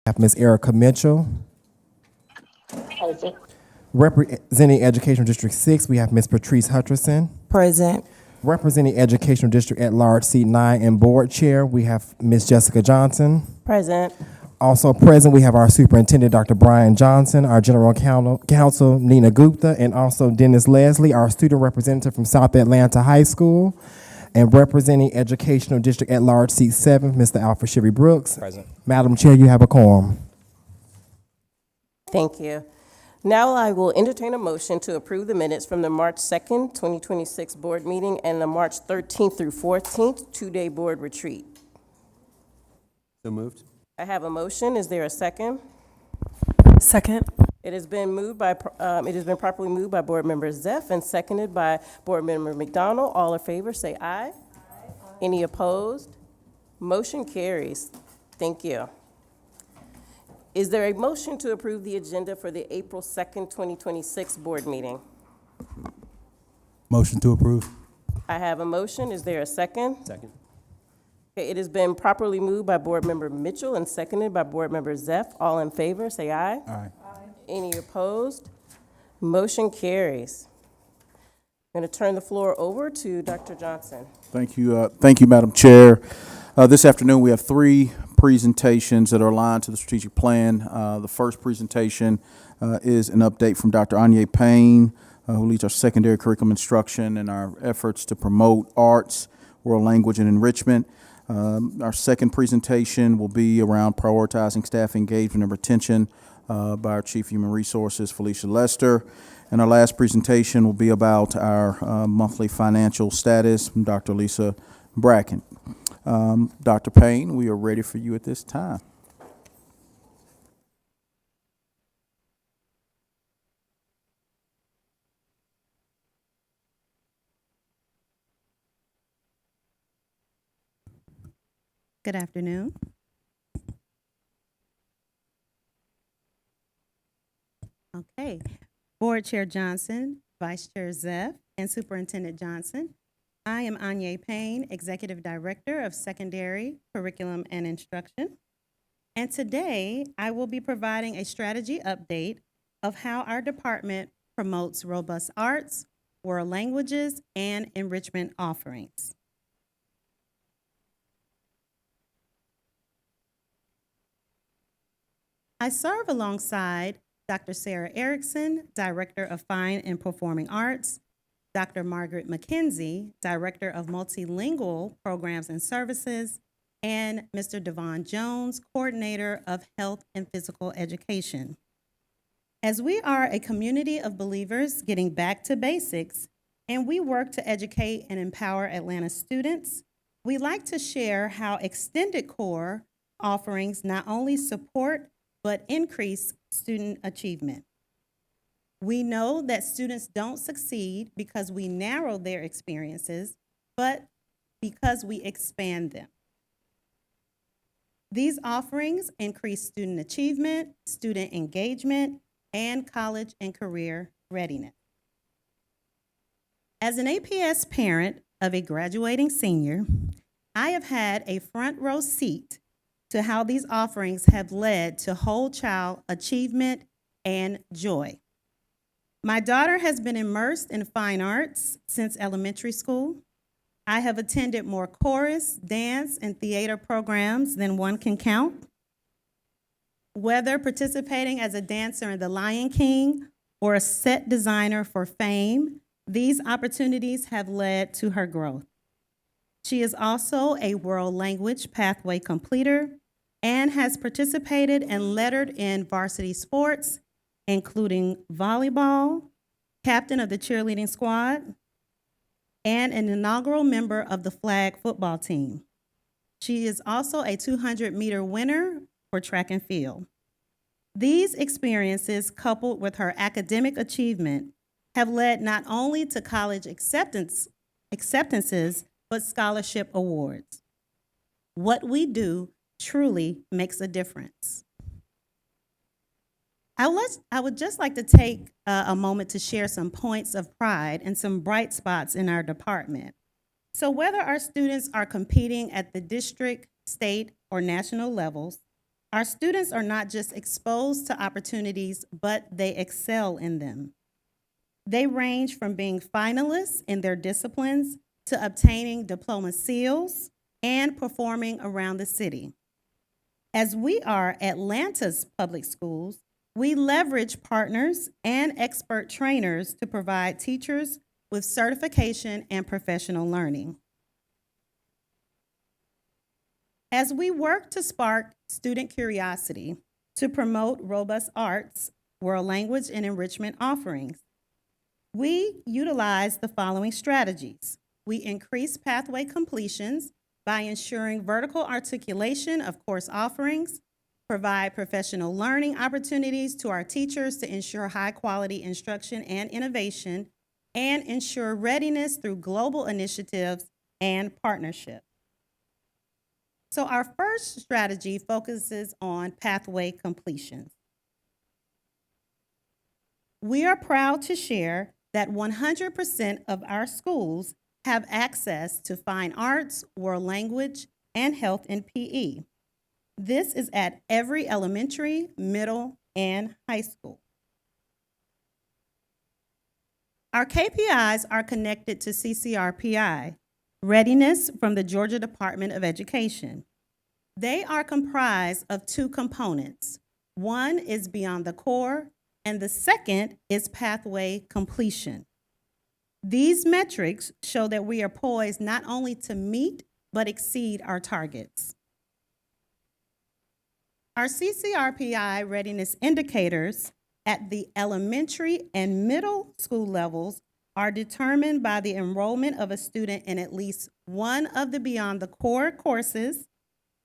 have Ms. Erica Mitchell. Present. Representing Educational District 6, we have Ms. Patrice Hutcherson. Present. Representing Educational District at Large, Seat 9, and Board Chair, we have Ms. Jessica Johnson. Present. Also present, we have our Superintendent, Dr. Brian Johnson, our General Counsel, Nina Gupta, and also Dennis Leslie, our student representative from South Atlanta High School. And representing Educational District at Large, Seat 7, Mr. Alfred Shivy Brooks. Present. Madam Chair, you have a quorum. Thank you. Now I will entertain a motion to approve the minutes from the March 2nd, 2026 board meeting and the March 13th through 14th two-day board retreat. So moved. I have a motion. Is there a second? Second. It has been properly moved by Board Member Zeff and seconded by Board Member McDonald. All in favor, say aye. Any opposed? Motion carries. Thank you. Is there a motion to approve the agenda for the April 2nd, 2026 board meeting? Motion to approve. I have a motion. Is there a second? Second. Okay, it has been properly moved by Board Member Mitchell and seconded by Board Member Zeff. All in favor, say aye. Aye. Any opposed? Motion carries. I'm going to turn the floor over to Dr. Johnson. Thank you, Madam Chair. This afternoon, we have three presentations that are aligned to the strategic plan. The first presentation is an update from Dr. Anya Payne, who leads our secondary curriculum instruction and our efforts to promote arts, world language, and enrichment. Our second presentation will be around prioritizing staff engagement and retention by our Chief Human Resources, Felicia Lester. And our last presentation will be about our monthly financial status from Dr. Lisa Bracken. Dr. Payne, we are ready for you at this time. Good afternoon. Okay. Board Chair Johnson, Vice Chair Zeff, and Superintendent Johnson. I am Anya Payne, Executive Director of Secondary Curriculum and Instruction. And today, I will be providing a strategy update of how our department promotes robust arts, world languages, and enrichment offerings. I serve alongside Dr. Sarah Erickson, Director of Fine and Performing Arts, Dr. Margaret McKenzie, Director of Multilingual Programs and Services, and Mr. Devon Jones, Coordinator of Health and Physical Education. As we are a community of believers getting back to basics, and we work to educate and empower Atlanta students, we like to share how extended core offerings not only support but increase student achievement. We know that students don't succeed because we narrow their experiences, but because we expand them. These offerings increase student achievement, student engagement, and college and career readiness. As an APS parent of a graduating senior, I have had a front row seat to how these offerings have led to whole child achievement and joy. My daughter has been immersed in fine arts since elementary school. I have attended more chorus, dance, and theater programs than one can count. Whether participating as a dancer in The Lion King or a set designer for Fame, these opportunities have led to her growth. She is also a world language pathway completer and has participated and lettered in varsity sports, including volleyball, captain of the cheerleading squad, and an inaugural member of the flag football team. She is also a 200-meter winner for track and field. These experiences, coupled with her academic achievement, have led not only to college acceptances, but scholarship awards. What we do truly makes a difference. I would just like to take a moment to share some points of pride and some bright spots in our department. So whether our students are competing at the district, state, or national levels, Our students are not just exposed to opportunities, but they excel in them. They range from being finalists in their disciplines to obtaining diploma seals and performing around the city. As we are Atlanta's public schools, we leverage partners and expert trainers to provide teachers with certification and professional learning. As we work to spark student curiosity, to promote robust arts, world language, and enrichment offerings, we utilize the following strategies. We increase pathway completions by ensuring vertical articulation of course offerings, provide professional learning opportunities to our teachers to ensure high-quality instruction and innovation, and ensure readiness through global initiatives and partnerships. So our first strategy focuses on pathway completions. We are proud to share that 100% of our schools have access to fine arts, world language, and health and PE. This is at every elementary, middle, and high school. Our KPIs are connected to CCRPI, readiness from the Georgia Department of Education. They are comprised of two components. One is beyond the core, and the second is pathway completion. These metrics show that we are poised not only to meet, but exceed our targets. Our CCRPI readiness indicators at the elementary and middle school levels are determined by the enrollment of a student in at least one of the beyond the core courses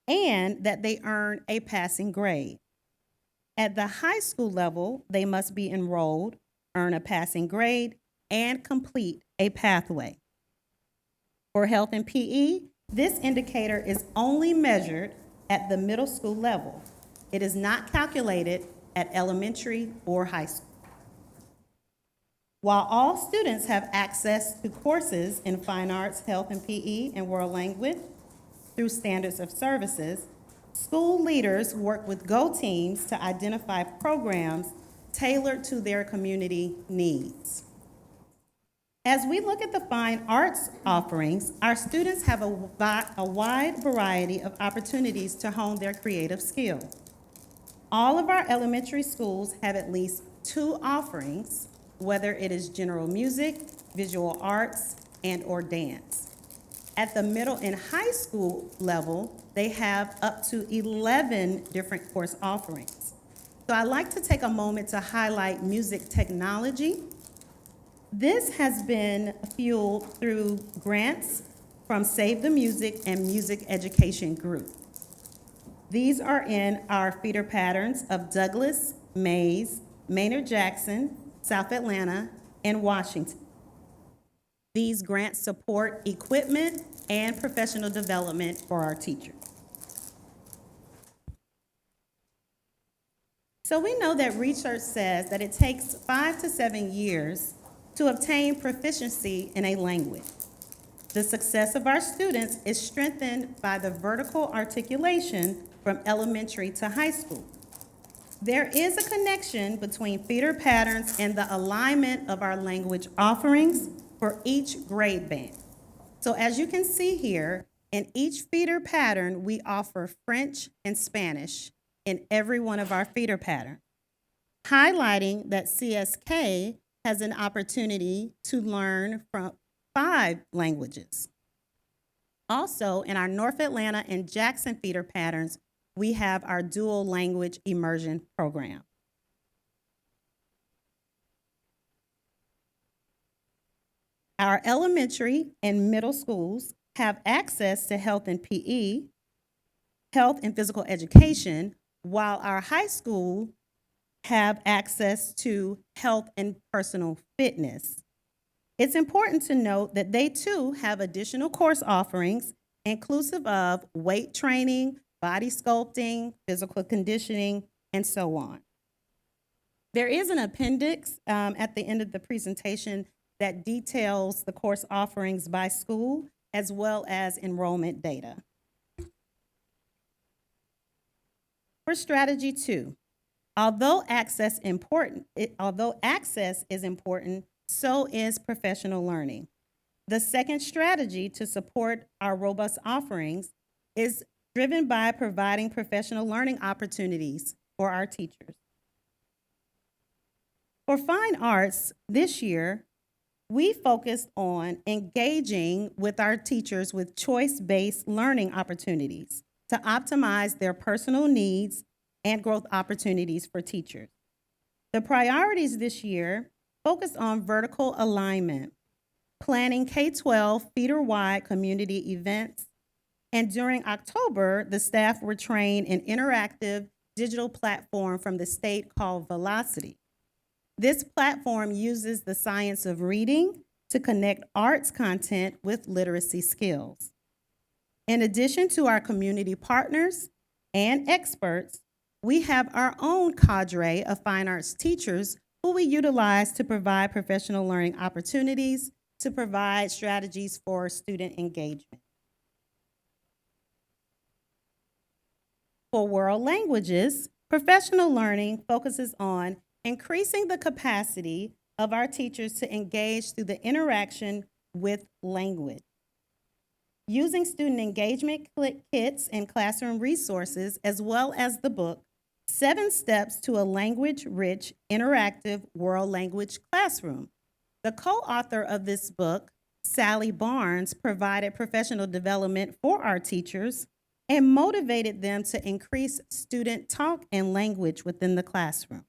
and that they earn a passing grade. At the high school level, they must be enrolled, earn a passing grade, and complete a pathway. For health and PE, this indicator is only measured at the middle school level. It is not calculated at elementary or high school. While all students have access to courses in fine arts, health and PE, and world language through standards of services, school leaders work with Go teams to identify programs tailored to their community needs. As we look at the fine arts offerings, our students have a wide variety of opportunities to hone their creative skills. All of our elementary schools have at least 2 offerings, whether it is general music, visual arts, and/or dance. At the middle and high school level, they have up to 11 different course offerings. So I'd like to take a moment to highlight music technology. This has been fueled through grants from Save the Music and Music Education Group. These are in our feeder patterns of Douglas, Mays, Maynard-Jackson, South Atlanta, and Washington. These grants support equipment and professional development for our teachers. So we know that research says that it takes 5 to 7 years to obtain proficiency in a language. The success of our students is strengthened by the vertical articulation from elementary to high school. There is a connection between feeder patterns and the alignment of our language offerings for each grade band. So as you can see here, in each feeder pattern, we offer French and Spanish in every one of our feeder patterns, highlighting that CSK has an opportunity to learn from 5 languages. Also, in our North Atlanta and Jackson feeder patterns, we have our dual language immersion program. Our elementary and middle schools have access to health and PE, health and physical education, while our high school have access to health and personal fitness. It's important to note that they too have additional course offerings inclusive of weight training, body sculpting, physical conditioning, and so on. There is an appendix at the end of the presentation that details the course offerings by school as well as enrollment data. For strategy 2, although access is important, so is professional learning. The second strategy to support our robust offerings is driven by providing professional learning opportunities for our teachers. For fine arts, this year, we focused on engaging with our teachers with choice-based learning opportunities to optimize their personal needs and growth opportunities for teachers. The priorities this year focused on vertical alignment, planning K-12 feeder-wide community events, and during October, the staff were trained in interactive digital platform from the state called Velocity. This platform uses the science of reading to connect arts content with literacy skills. In addition to our community partners and experts, we have our own cadre of fine arts teachers who we utilize to provide professional learning opportunities, to provide strategies for student engagement. For world languages, professional learning focuses on increasing the capacity of our teachers to engage through the interaction with language. Using student engagement kits and classroom resources, as well as the book, 7 Steps to a Language-Rich Interactive World Language Classroom. The co-author of this book, Sally Barnes, provided professional development for our teachers and motivated them to increase student talk and language within the classroom.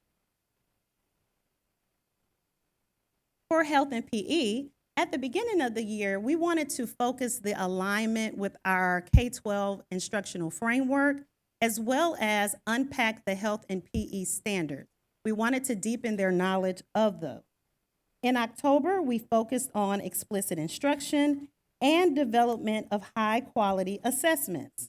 For health and PE, at the beginning of the year, we wanted to focus the alignment with our K-12 instructional framework, as well as unpack the health and PE standards. We wanted to deepen their knowledge of those. In October, we focused on explicit instruction and development of high-quality assessments.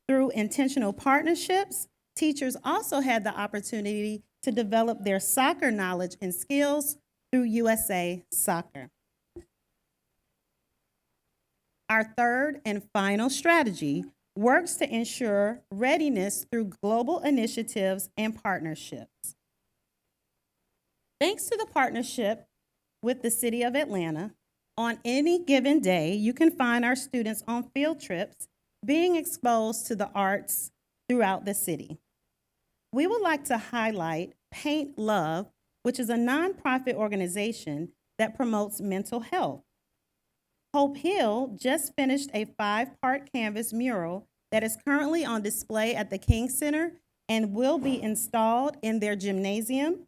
Through intentional partnerships, teachers also had the opportunity to develop their soccer knowledge and skills through USA Soccer. Our third and final strategy works to ensure readiness through global initiatives and partnerships. Thanks to the partnership with the City of Atlanta, on any given day, you can find our students on field trips being exposed to the arts throughout the city. We would like to highlight Paint Love, which is a nonprofit organization that promotes mental health. Hope Hill just finished a 5-part canvas mural that is currently on display at the King Center and will be installed in their gymnasium,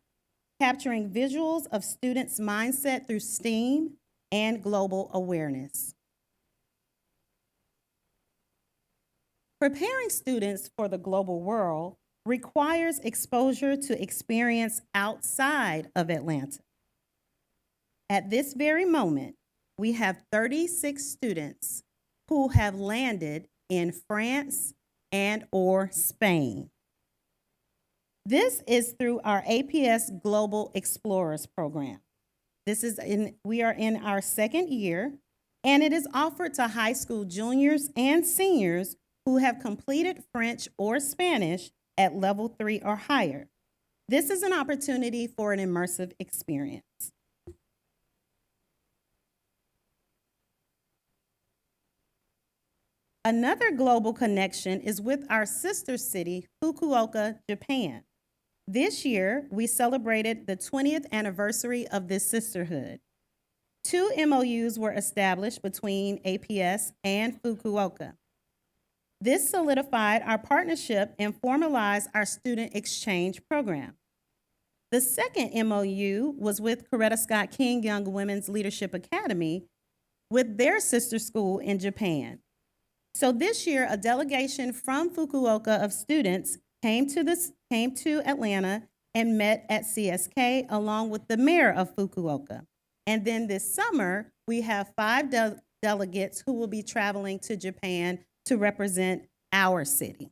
capturing visuals of students' mindset through STEAM and global awareness. Preparing students for the global world requires exposure to experience outside of Atlanta. At this very moment, we have 36 students who have landed in France and/or Spain. This is through our APS Global Explorers program. We are in our 2nd year, and it is offered to high school juniors and seniors who have completed French or Spanish at level 3 or higher. This is an opportunity for an immersive experience. Another global connection is with our sister city, Fukuoka, Japan. This year, we celebrated the 20th anniversary of this sisterhood. 2 MOUs were established between APS and Fukuoka. This solidified our partnership and formalized our student exchange program. The second MOU was with Coretta Scott King Young Women's Leadership Academy with their sister school in Japan. So this year, a delegation from Fukuoka of students came to Atlanta and met at CSK along with the mayor of Fukuoka. And then this summer, we have 5 delegates who will be traveling to Japan to represent our city.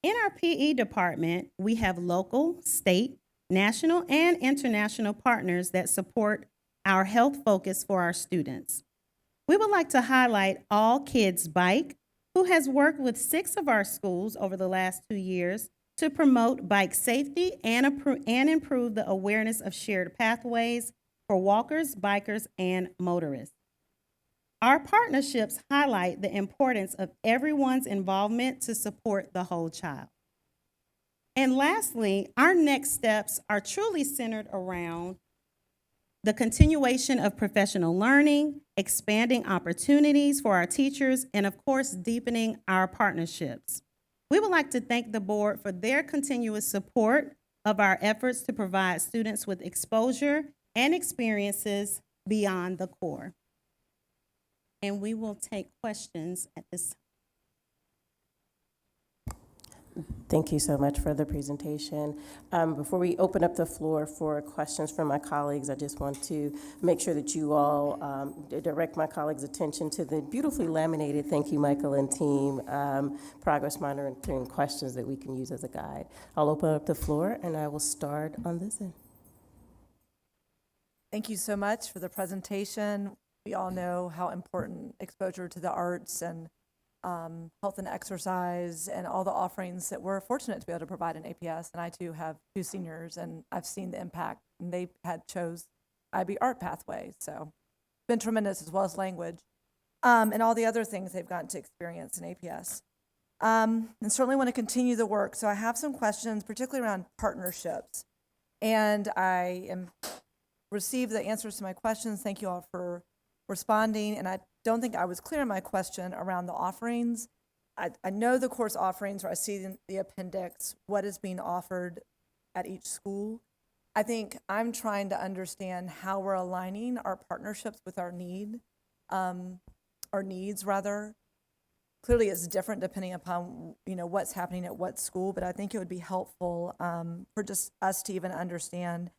In our PE department, we have local, state, national, and international partners that support our health focus for our students. We would like to highlight All Kids Bike, who has worked with 6 of our schools over the last 2 years to promote bike safety and improve the awareness of shared pathways for walkers, bikers, and motorists. Our partnerships highlight the importance of everyone's involvement to support the whole child. And lastly, our next steps are truly centered around the continuation of professional learning, expanding opportunities for our teachers, and of course, deepening our partnerships. We would like to thank the board for their continuous support of our efforts to provide students with exposure and experiences beyond the core. And we will take questions at this time. Thank you so much for the presentation. Before we open up the floor for questions from my colleagues, I just want to make sure that you all direct my colleagues' attention to the beautifully laminated, thank you, Michael and team, progress monitoring questions that we can use as a guide. I'll open up the floor, and I will start on this end. Thank you so much for the presentation. We all know how important exposure to the arts and health and exercise and all the offerings that we're fortunate to be able to provide in APS. And I too have 2 seniors, and I've seen the impact, and they had chose IB Art Pathway. So it's been tremendous, as well as language and all the other things they've gotten to experience in APS. And certainly want to continue the work. So I have some questions, particularly around partnerships. And I received the answers to my questions. Thank you all for responding. And I don't think I was clear in my question around the offerings. I know the course offerings, or I see in the appendix what is being offered at each school. I think I'm trying to understand how we're aligning our partnerships with our needs rather. Clearly it's different depending upon what's happening at what school, but I think it would be helpful for just us to even understand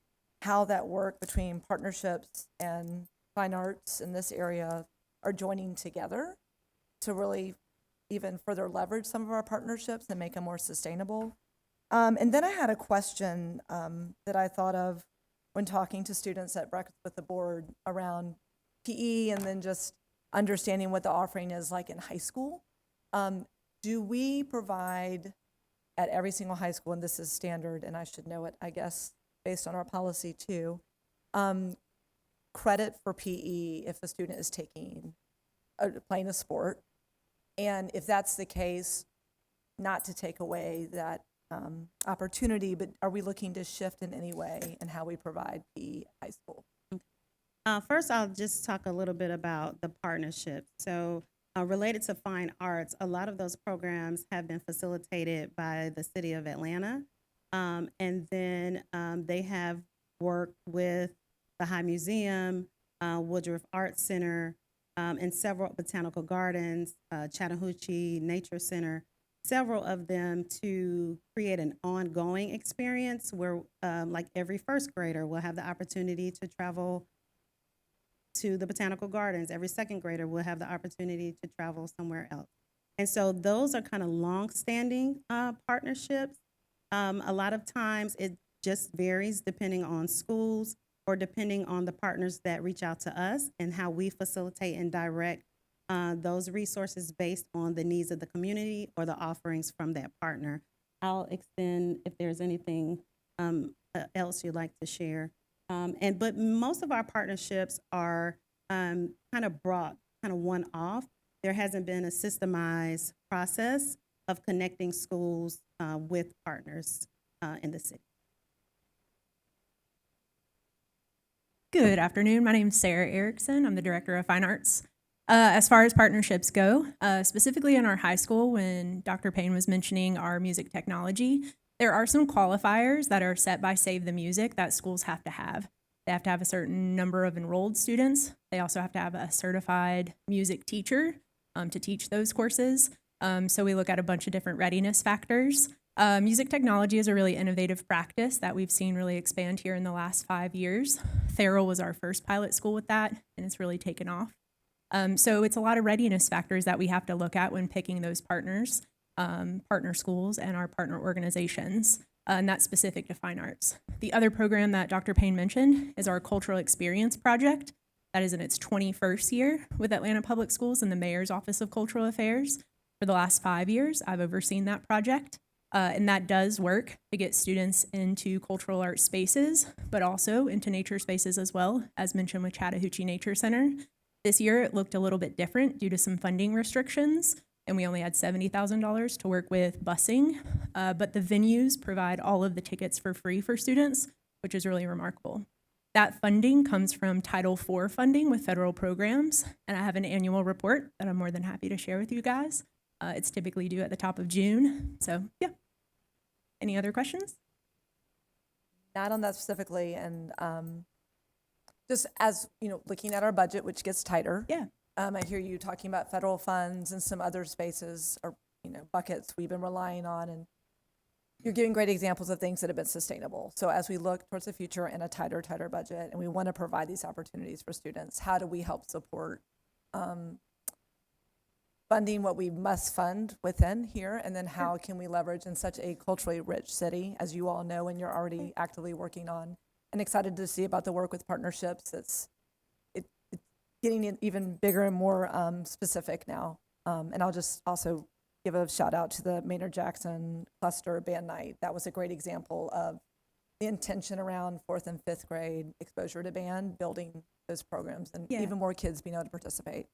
how that work between partnerships and fine arts in this area are joining together to really even further leverage some of our partnerships and make them more sustainable. And then I had a question that I thought of when talking to students at Breakfast with the Board around PE, and then just understanding what the offering is like in high school. Do we provide at every single high school, and this is standard, and I should know it, I guess, based on our policy too, credit for PE if a student is playing a sport? And if that's the case, not to take away that opportunity, but are we looking to shift in any way in how we provide PE at high school? First, I'll just talk a little bit about the partnership. So related to fine arts, a lot of those programs have been facilitated by the city of Atlanta. And then they have worked with the High Museum, Woodruff Art Center, and several botanical gardens, Chattahoochee Nature Center, several of them to create an ongoing experience where like every first grader will have the opportunity to travel to the botanical gardens. Every second grader will have the opportunity to travel somewhere else. And so those are kind of long-standing partnerships. A lot of times it just varies depending on schools or depending on the partners that reach out to us and how we facilitate and direct those resources based on the needs of the community or the offerings from that partner. I'll extend if there's anything else you'd like to share. But most of our partnerships are kind of brought kind of one-off. There hasn't been a systemized process of connecting schools with partners in the city. Good afternoon. My name is Sarah Erickson. I'm the Director of Fine Arts. As far as partnerships go, specifically in our high school, when Dr. Payne was mentioning our music technology, there are some qualifiers that are set by Save the Music that schools have to have. They have to have a certain number of enrolled students. They also have to have a certified music teacher to teach those courses. So we look at a bunch of different readiness factors. Music technology is a really innovative practice that we've seen really expand here in the last 5 years. Farrell was our first pilot school with that, and it's really taken off. So it's a lot of readiness factors that we have to look at when picking those partners, partner schools and our partner organizations, and that's specific to fine arts. The other program that Dr. Payne mentioned is our Cultural Experience Project. that is in its 21st year with Atlanta Public Schools and the Mayor's Office of Cultural Affairs. For the last 5 years, I've overseen that project. And that does work to get students into cultural arts spaces, but also into nature spaces as well, as mentioned with Chattahoochee Nature Center. This year, it looked a little bit different due to some funding restrictions, and we only had $70,000 to work with busing. But the venues provide all of the tickets for free for students, which is really remarkable. That funding comes from Title IV funding with federal programs, and I have an annual report that I'm more than happy to share with you guys. It's typically due at the top of June, so yeah. Any other questions? Not on that specifically, and just as, looking at our budget, which gets tighter. Yeah. I hear you talking about federal funds and some other spaces or, buckets we've been relying on, and you're giving great examples of things that have been sustainable. So as we look towards the future in a tighter budget, and we want to provide these opportunities for students, how do we help support funding what we must fund within here, and then how can we leverage in such a culturally rich city, as you all know, and you're already actively working on, and excited to see about the work with partnerships. It's getting even bigger and more specific now. And I'll just also give a shout out to the Maynard Jackson Cluster Band Night. That was a great example of the intention around 4th and 5th grade exposure to band, building those programs, and even more kids being able to participate.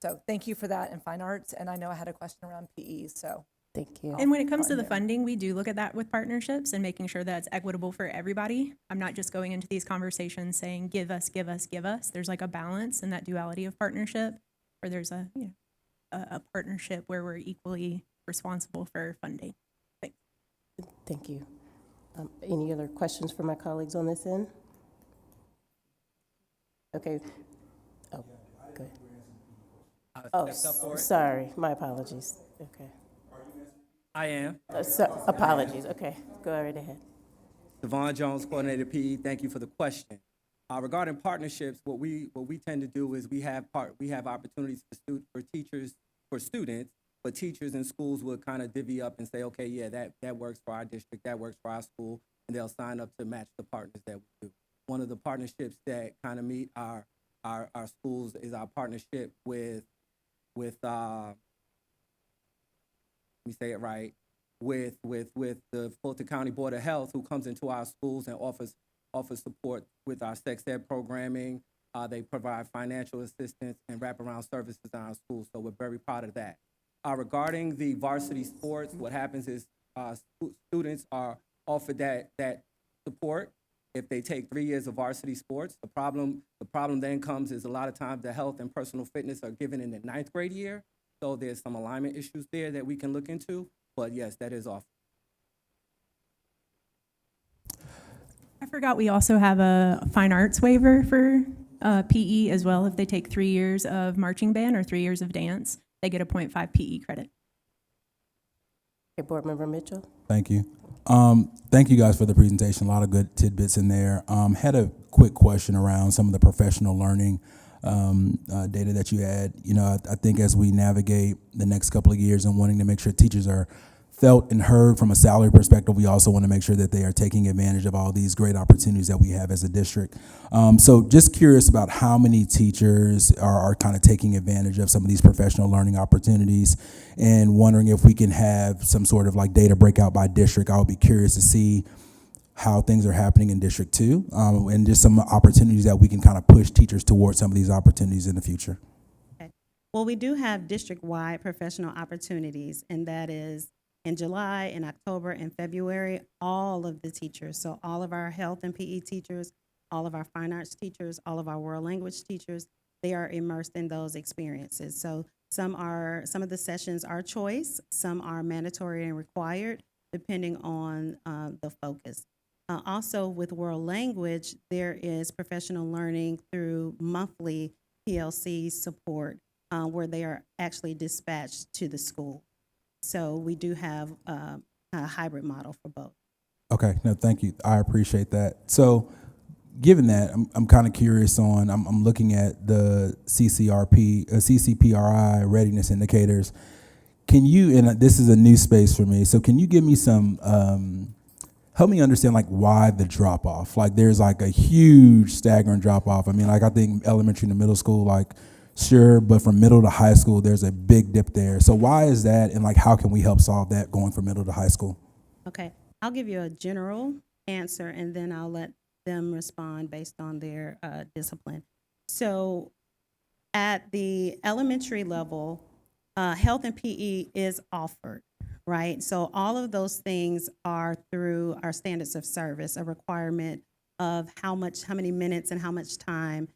So thank you for that in fine arts. And I know I had a question around PE, so. Thank you. And when it comes to the funding, we do look at that with partnerships and making sure that it's equitable for everybody. I'm not just going into these conversations saying, give us, give us, give us. There's like a balance in that duality of partnership, where there's a partnership where we're equally responsible for funding. Thanks. Thank you. Any other questions for my colleagues on this end? Okay. Oh, good. Oh, sorry. My apologies. Okay. I am. Apologies. Okay. Go right ahead. Devon Jones, coordinator PE. Thank you for the question. Regarding partnerships, what we tend to do is we have opportunities for teachers, for students, but teachers and schools will kind of divvy up and say, okay, yeah, that works for our district, that works for our school, and they'll sign up to match the partners that we do. One of the partnerships that kind of meet our schools is our partnership with let me say it right, with the Fulton County Board of Health, who comes into our schools and offers support with our sex ed programming. They provide financial assistance and wraparound services in our schools, so we're very proud of that. Regarding the varsity sports, what happens is students are offered that support if they take 3 years of varsity sports. The problem then comes is a lot of times the health and personal fitness are given in the 9th grade year, so there's some alignment issues there that we can look into, but yes, that is offered. I forgot we also have a fine arts waiver for PE as well. If they take 3 years of marching band or 3 years of dance, they get a 0.5 PE credit. Okay, Board Member Mitchell. Thank you. Thank you guys for the presentation. A lot of good tidbits in there. Had a quick question around some of the professional learning data that you had. I think as we navigate the next couple of years and wanting to make sure teachers are felt and heard from a salary perspective, we also want to make sure that they are taking advantage of all these great opportunities that we have as a district. So just curious about how many teachers are kind of taking advantage of some of these professional learning opportunities, and wondering if we can have some sort of like data breakout by district. I would be curious to see how things are happening in District 2, and just some opportunities that we can kind of push teachers towards some of these opportunities in the future. Okay. Well, we do have district-wide professional opportunities, and that is in July, in October, and February, all of the teachers, so all of our health and PE teachers, all of our fine arts teachers, all of our world language teachers, they are immersed in those experiences. So some of the sessions are choice, some are mandatory and required, depending on the focus. Also, with world language, there is professional learning through monthly PLC support, where they are actually dispatched to the school. So we do have a hybrid model for both. Okay, no, thank you. I appreciate that. So given that, I'm kind of curious on, I'm looking at the CCPRI readiness indicators. Can you, and this is a new space for me, so can you give me some help me understand like why the drop off. Like there's like a huge staggering drop off. I mean, like I think elementary to middle school, like sure, but from middle to high school, there's a big dip there. So why is that, and like how can we help solve that going from middle to high school? Okay, I'll give you a general answer and then I'll let them respond based on their discipline. So at the elementary level, health and PE is offered, right? So all of those things are through our standards of service, a requirement of how many minutes and how much time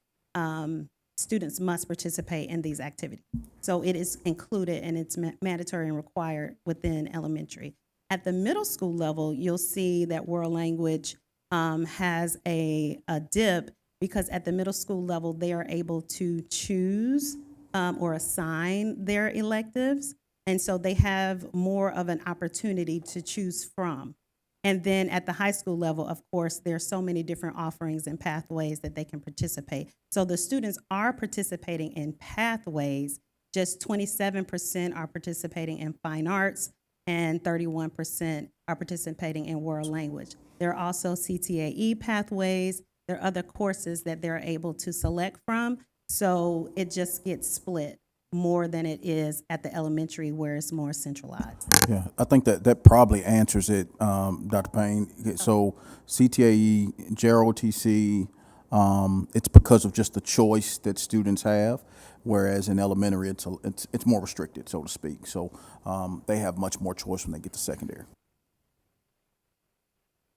students must participate in these activities. So it is included and it's mandatory and required within elementary. At the middle school level, you'll see that world language has a dip because at the middle school level, they are able to choose or assign their electives. And so they have more of an opportunity to choose from. And then at the high school level, of course, there are so many different offerings and pathways that they can participate. So the students are participating in pathways, just 27% are participating in fine arts and 31% are participating in world language. There are also CTAE pathways. There are other courses that they're able to select from. So it just gets split more than it is at the elementary where it's more centralized. Yeah, I think that probably answers it, Dr. Payne. So CTAE, JROTC, it's because of just the choice that students have, whereas in elementary it's more restricted, so to speak. So they have much more choice when they get to secondary.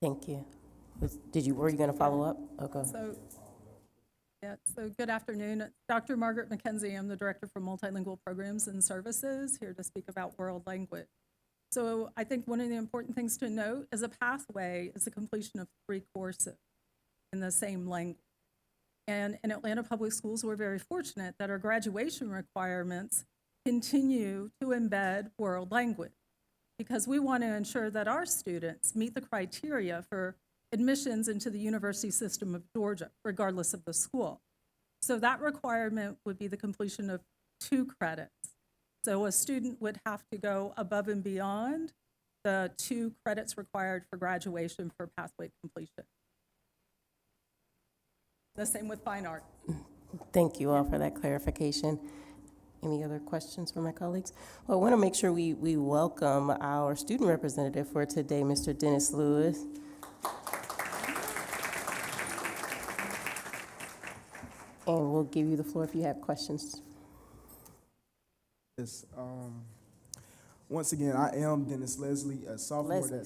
Thank you. Were you going to follow up? Okay. So good afternoon. Dr. Margaret McKenzie, I'm the Director for Multilingual Programs and Services, here to speak about world language. So I think one of the important things to note is a pathway is the completion of 3 courses in the same language. And in Atlanta Public Schools, we're very fortunate that our graduation requirements continue to embed world language because we want to ensure that our students meet the criteria for admissions into the University System of Georgia, regardless of the school. So that requirement would be the completion of 2 credits. So a student would have to go above and beyond the 2 credits required for graduation for pathway completion. The same with fine art. Thank you all for that clarification. Any other questions from my colleagues? Well, I want to make sure we welcome our student representative for today, Mr. Dennis Lewis. And we'll give you the floor if you have questions. Yes. Once again, I am Dennis Leslie, a sophomore.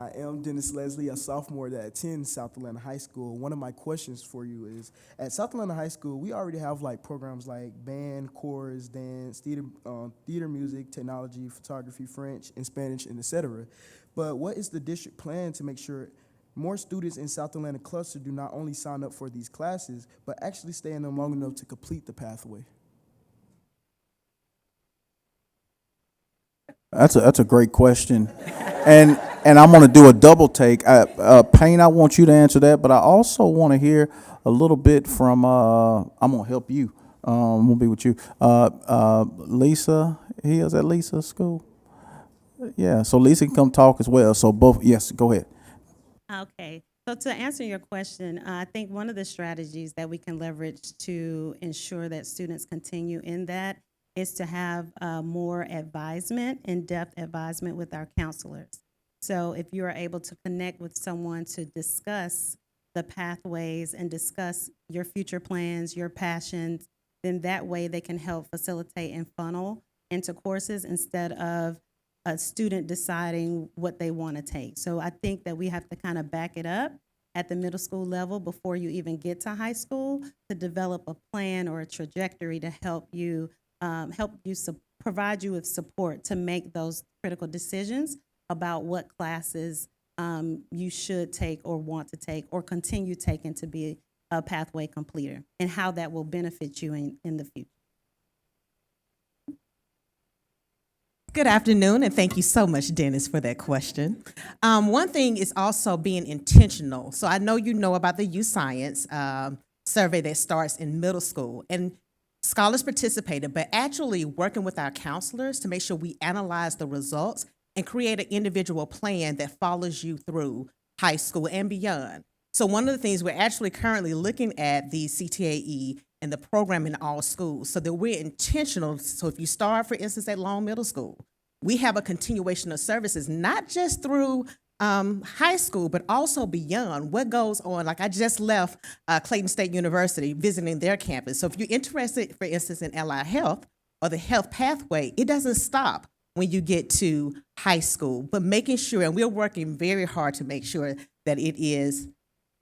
I am Dennis Leslie, a sophomore that attends South Atlanta High School. One of my questions for you is, at South Atlanta High School, we already have like programs like band, chorus, dance, theater music, technology, photography, French, and Spanish, and etc. But what is the district plan to make sure more students in South Atlanta cluster do not only sign up for these classes, but actually stay in them long enough to complete the pathway? That's a great question, and I'm going to do a double take. Payne, I want you to answer that, but I also want to hear a little bit from. I'm going to help you. We'll be with you, Lisa. He is at Lisa's school. Yeah, so Lisa can come talk as well. So both, yes, go ahead. Okay, so to answer your question, I think one of the strategies that we can leverage to ensure that students continue in that is to have more advisement, in-depth advisement with our counselors. So if you are able to connect with someone to discuss the pathways and discuss your future plans, your passions, then that way they can help facilitate and funnel into courses instead of a student deciding what they want to take. So I think that we have to kind of back it up at the middle school level before you even get to high school to develop a plan or a trajectory to help you provide you with support to make those critical decisions about what classes you should take or want to take or continue taking to be a pathway completer and how that will benefit you in the future. Good afternoon, and thank you so much, Dennis, for that question. One thing is also being intentional. So I know you know about the Youth Science survey that starts in middle school, and scholars participated, but actually working with our counselors to make sure we analyze the results and create an individual plan that follows you through high school and beyond. So one of the things, we're actually currently looking at the CTAE and the program in all schools so that we're intentional. So if you start, for instance, at Long Middle School, we have a continuation of services, not just through high school, but also beyond what goes on. Like I just left Clayton State University visiting their campus. So if you're interested, for instance, in allied health or the health pathway, it doesn't stop when you get to high school, but making sure, and we're working very hard to make sure that it is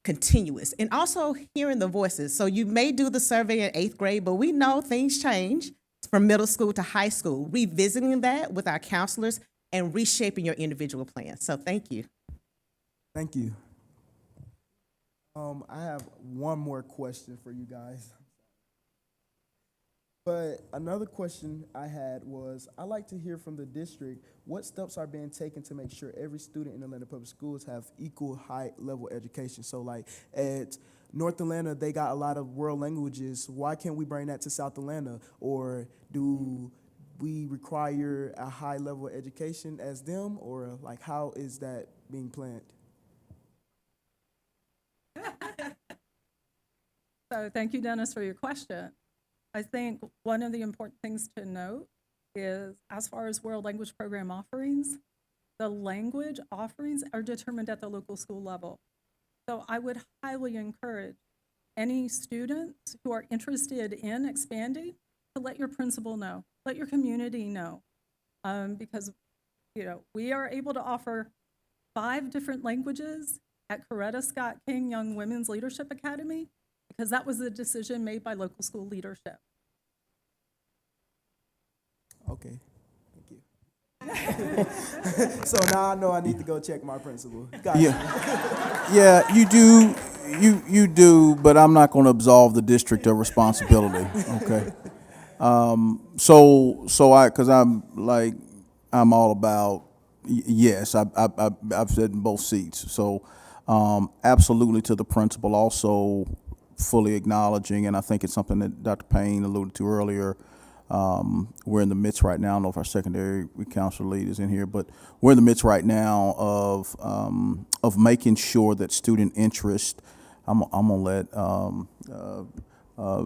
continuous, and also hearing the voices. So you may do the survey in 8th grade, but we know things change from middle school to high school, revisiting that with our counselors and reshaping your individual plan. So thank you. Thank you. I have one more question for you guys. But another question I had was, I'd like to hear from the district, what steps are being taken to make sure every student in Atlanta Public Schools have equal high level education? So like at North Atlanta, they got a lot of world languages. Why can't we bring that to South Atlanta? Or do we require a high level education as them? Or like, how is that being planned? So thank you, Dennis, for your question. I think one of the important things to note is, as far as world language program offerings, the language offerings are determined at the local school level. So I would highly encourage any students who are interested in expanding to let your principal know, let your community know, because we are able to offer 5 different languages at Coretta Scott King Young Women's Leadership Academy, because that was a decision made by local school leadership. Okay, thank you. So now I know I need to go check my principal. Gotcha. Yeah, you do, but I'm not going to absolve the district of responsibility, okay? Because I'm all about, yes, I've said in both seats. So absolutely to the principal, also fully acknowledging, and I think it's something that Dr. Payne alluded to earlier. We're in the midst right now, I don't know if our secondary counselor lead is in here, but we're in the midst right now of making sure that student interest, I'm gonna let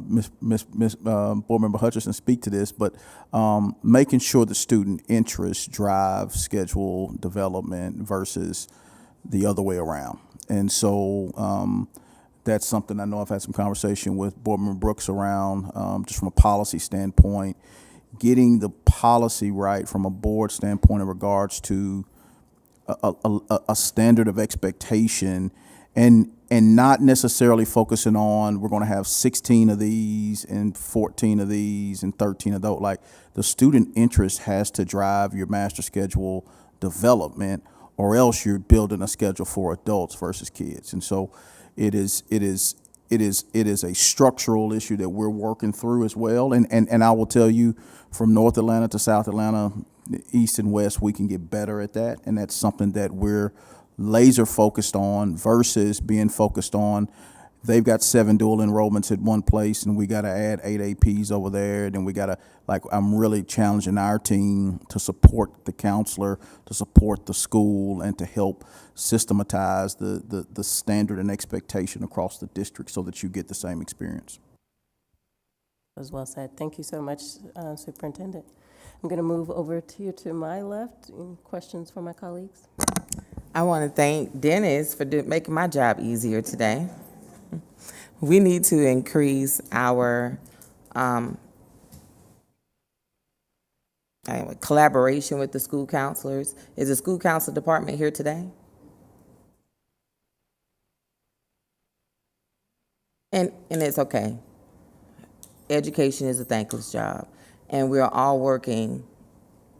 Miss Board Member Hutchinson speak to this, but making sure that student interest drives schedule development versus the other way around. And so that's something I know I've had some conversation with Board Member Brooks around, just from a policy standpoint, getting the policy right from a board standpoint in regards to a standard of expectation, and not necessarily focusing on we're going to have 16 of these and 14 of these and 13 of those. Like, the student interest has to drive your master schedule development, or else you're building a schedule for adults versus kids. And so it is a structural issue that we're working through as well. And I will tell you, from North Atlanta to South Atlanta, East and West, we can get better at that. And that's something that we're laser focused on versus being focused on they've got 7 dual enrollments at one place and we got to add 8 APs over there. And then we got to, I'm really challenging our team to support the counselor, to support the school, and to help systematize the standard and expectation across the district so that you get the same experience. That was well said. Thank you so much, Superintendent. I'm going to move over to my left. Any questions from my colleagues? I want to thank Dennis for making my job easier today. We need to increase our collaboration with the school counselors. Is the school council department here today? And it's okay. Education is a thankless job, and we're all working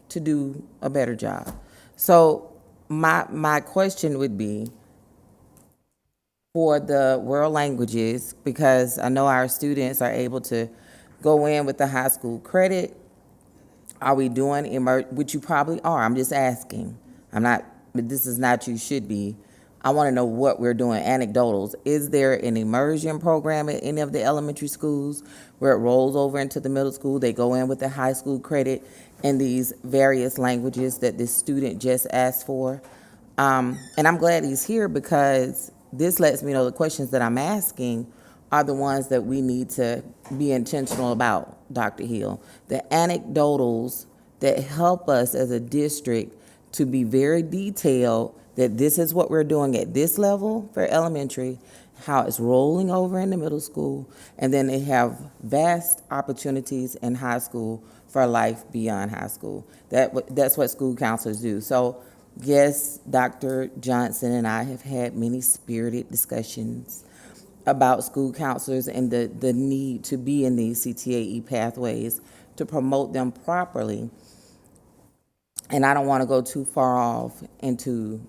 to do a better job. So my question would be, for the world languages, because I know our students are able to go in with the high school credit, are we doing which you probably are, I'm just asking. I'm not, this is not you should be, I want to know what we're doing, anecdotals. Is there an immersion program at any of the elementary schools where it rolls over into the middle school? They go in with the high school credit in these various languages that this student just asked for. And I'm glad he's here because this lets me know the questions that I'm asking are the ones that we need to be intentional about, Dr. Hill. The anecdotals that help us as a district to be very detailed that this is what we're doing at this level for elementary, how it's rolling over in the middle school, and then they have vast opportunities in high school for life beyond high school. That's what school counselors do. So yes, Dr. Johnson and I have had many spirited discussions about school counselors and the need to be in these CTAE pathways to promote them properly. And I don't want to go too far off into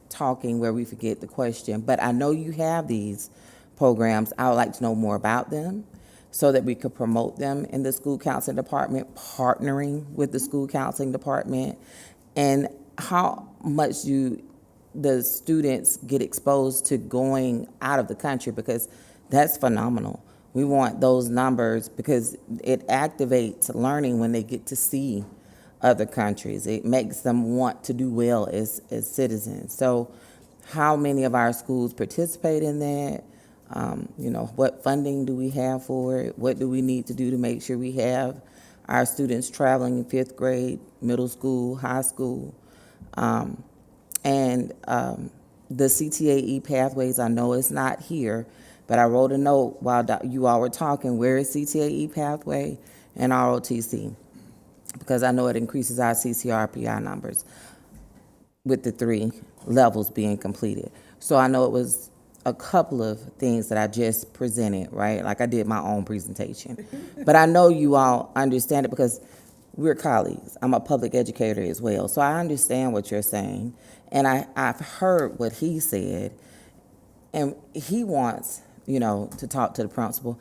talking where we forget the question, but I know you have these programs. I would like to know more about them so that we could promote them in the school counseling department, partnering with the school counseling department, and how much the students get exposed to going out of the country, because that's phenomenal. We want those numbers because it activates learning when they get to see other countries. It makes them want to do well as citizens. So how many of our schools participate in that? What funding do we have for it? What do we need to do to make sure we have our students traveling in 5th grade, middle school, high school? The CTAE pathways, I know it's not here, but I wrote a note while you all were talking, where is CTAE pathway and ROTC? Because I know it increases our CCRPI numbers with the 3 levels being completed. So I know it was a couple of things that I just presented, right? Like I did my own presentation. But I know you all understand it because we're colleagues. I'm a public educator as well. So I understand what you're saying. And I've heard what he said. And he wants, to talk to the principal.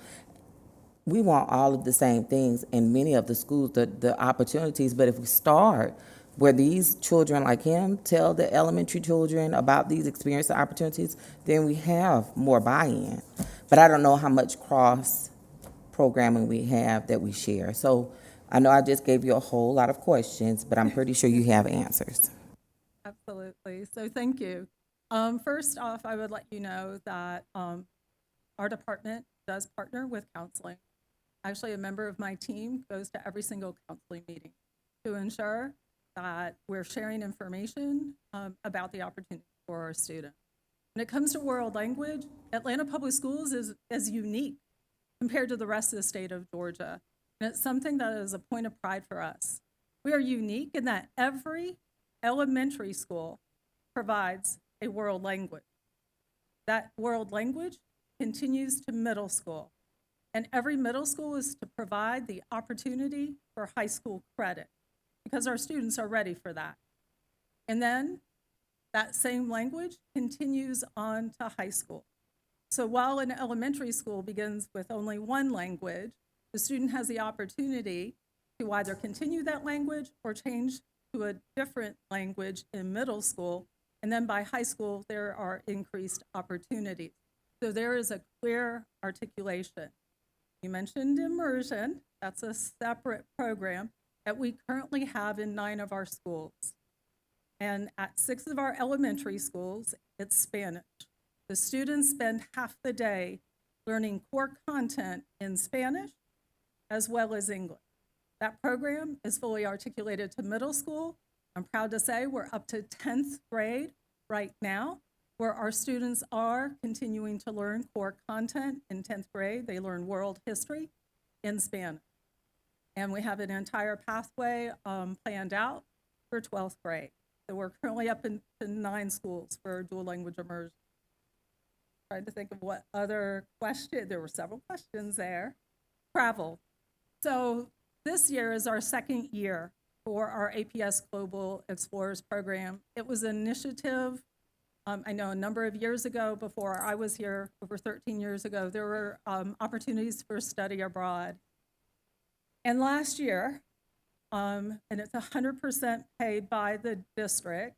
We want all of the same things in many of the schools, the opportunities, but if we start where these children like him tell the elementary children about these experiences and opportunities, then we have more buy-in. But I don't know how much cross-programming we have that we share. So I know I just gave you a whole lot of questions, but I'm pretty sure you have answers. Absolutely. So thank you. First off, I would let you know that our department does partner with counseling. Actually, a member of my team goes to every single counseling meeting to ensure that we're sharing information about the opportunity for our students. When it comes to world language, Atlanta Public Schools is unique compared to the rest of the state of Georgia. And it's something that is a point of pride for us. We are unique in that every elementary school provides a world language. That world language continues to middle school. And every middle school is to provide the opportunity for high school credit because our students are ready for that. And then that same language continues on to high school. So while an elementary school begins with only one language, the student has the opportunity to either continue that language or change to a different language in middle school. And then by high school, there are increased opportunities. So there is a clear articulation. You mentioned immersion. That's a separate program that we currently have in 9 of our schools. And at 6 of our elementary schools, it's Spanish. The students spend half the day learning core content in Spanish as well as English. That program is fully articulated to middle school. I'm proud to say we're up to 10th grade right now, where our students are continuing to learn core content in 10th grade. They learn world history in Spanish. And we have an entire pathway planned out for 12th grade. So we're currently up into 9 schools for dual language immersion. Trying to think of what other question, there were several questions there. Travel. So this year is our 2nd year for our APS Global Explorers program. It was an initiative, I know a number of years ago, before I was here, over 13 years ago, there were opportunities for study abroad. And last year, and it's 100% paid by the district,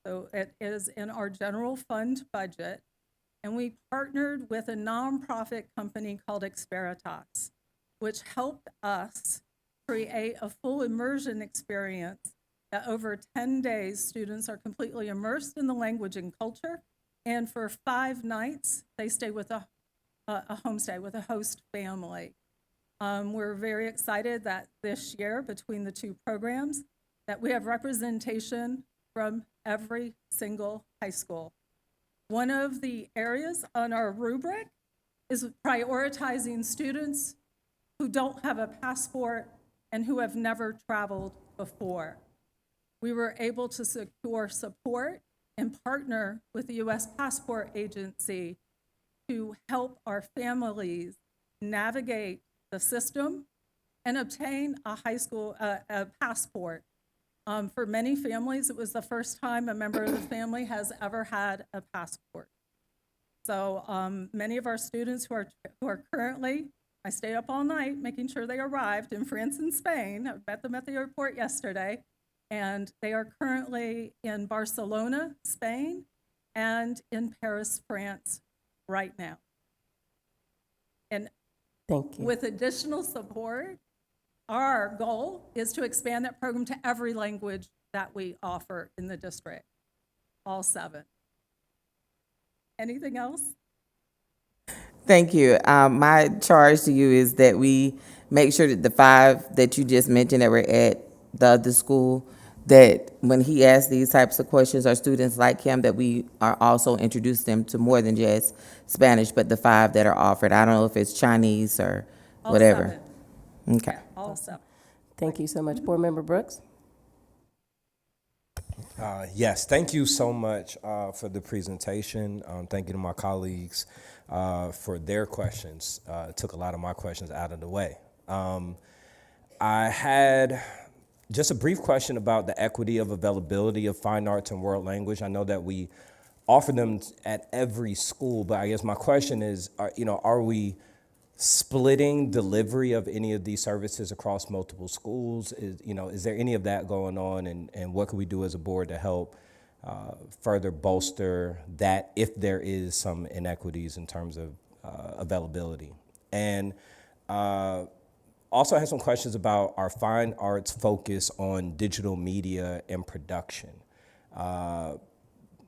So it is in our general fund budget. And we partnered with a nonprofit company called Experitas, which helped us create a full immersion experience that over 10 days, students are completely immersed in the language and culture. And for 5 nights, they stay with a homestay with a host family. We're very excited that this year, between the two programs, that we have representation from every single high school. One of the areas on our rubric is prioritizing students who don't have a passport and who have never traveled before. We were able to secure support and partner with the U.S. Passport Agency to help our families navigate the system and obtain a high school a passport. For many families, it was the first time a member of the family has ever had a passport. So many of our students who are currently, I stayed up all night making sure they arrived in France and Spain. I met them at the airport yesterday, and they are currently in Barcelona, Spain, and in Paris, France right now. And Thank you. with additional support, our goal is to expand that program to every language that we offer in the district, all 7. Anything else? Thank you. My charge to you is that we make sure that the 5 that you just mentioned that were at the other school, that when he asks these types of questions, or students like him, that we are also introduce them to more than just Spanish, but the 5 that are offered. I don't know if it's Chinese or All whatever. 7. Okay. All 7. Thank you so much. Board Member Brooks? Yes, thank you so much for the presentation. Thank you to my colleagues for their questions. It took a lot of my questions out of the way. I had just a brief question about the equity of availability of fine arts and world language. I know that we offer them at every school, but I guess my question is, are we splitting delivery of any of these services across multiple schools? Is there any of that going on, and what can we do as a board to help further bolster that if there is some inequities in terms of availability? And also I have some questions about our fine arts focus on digital media and production.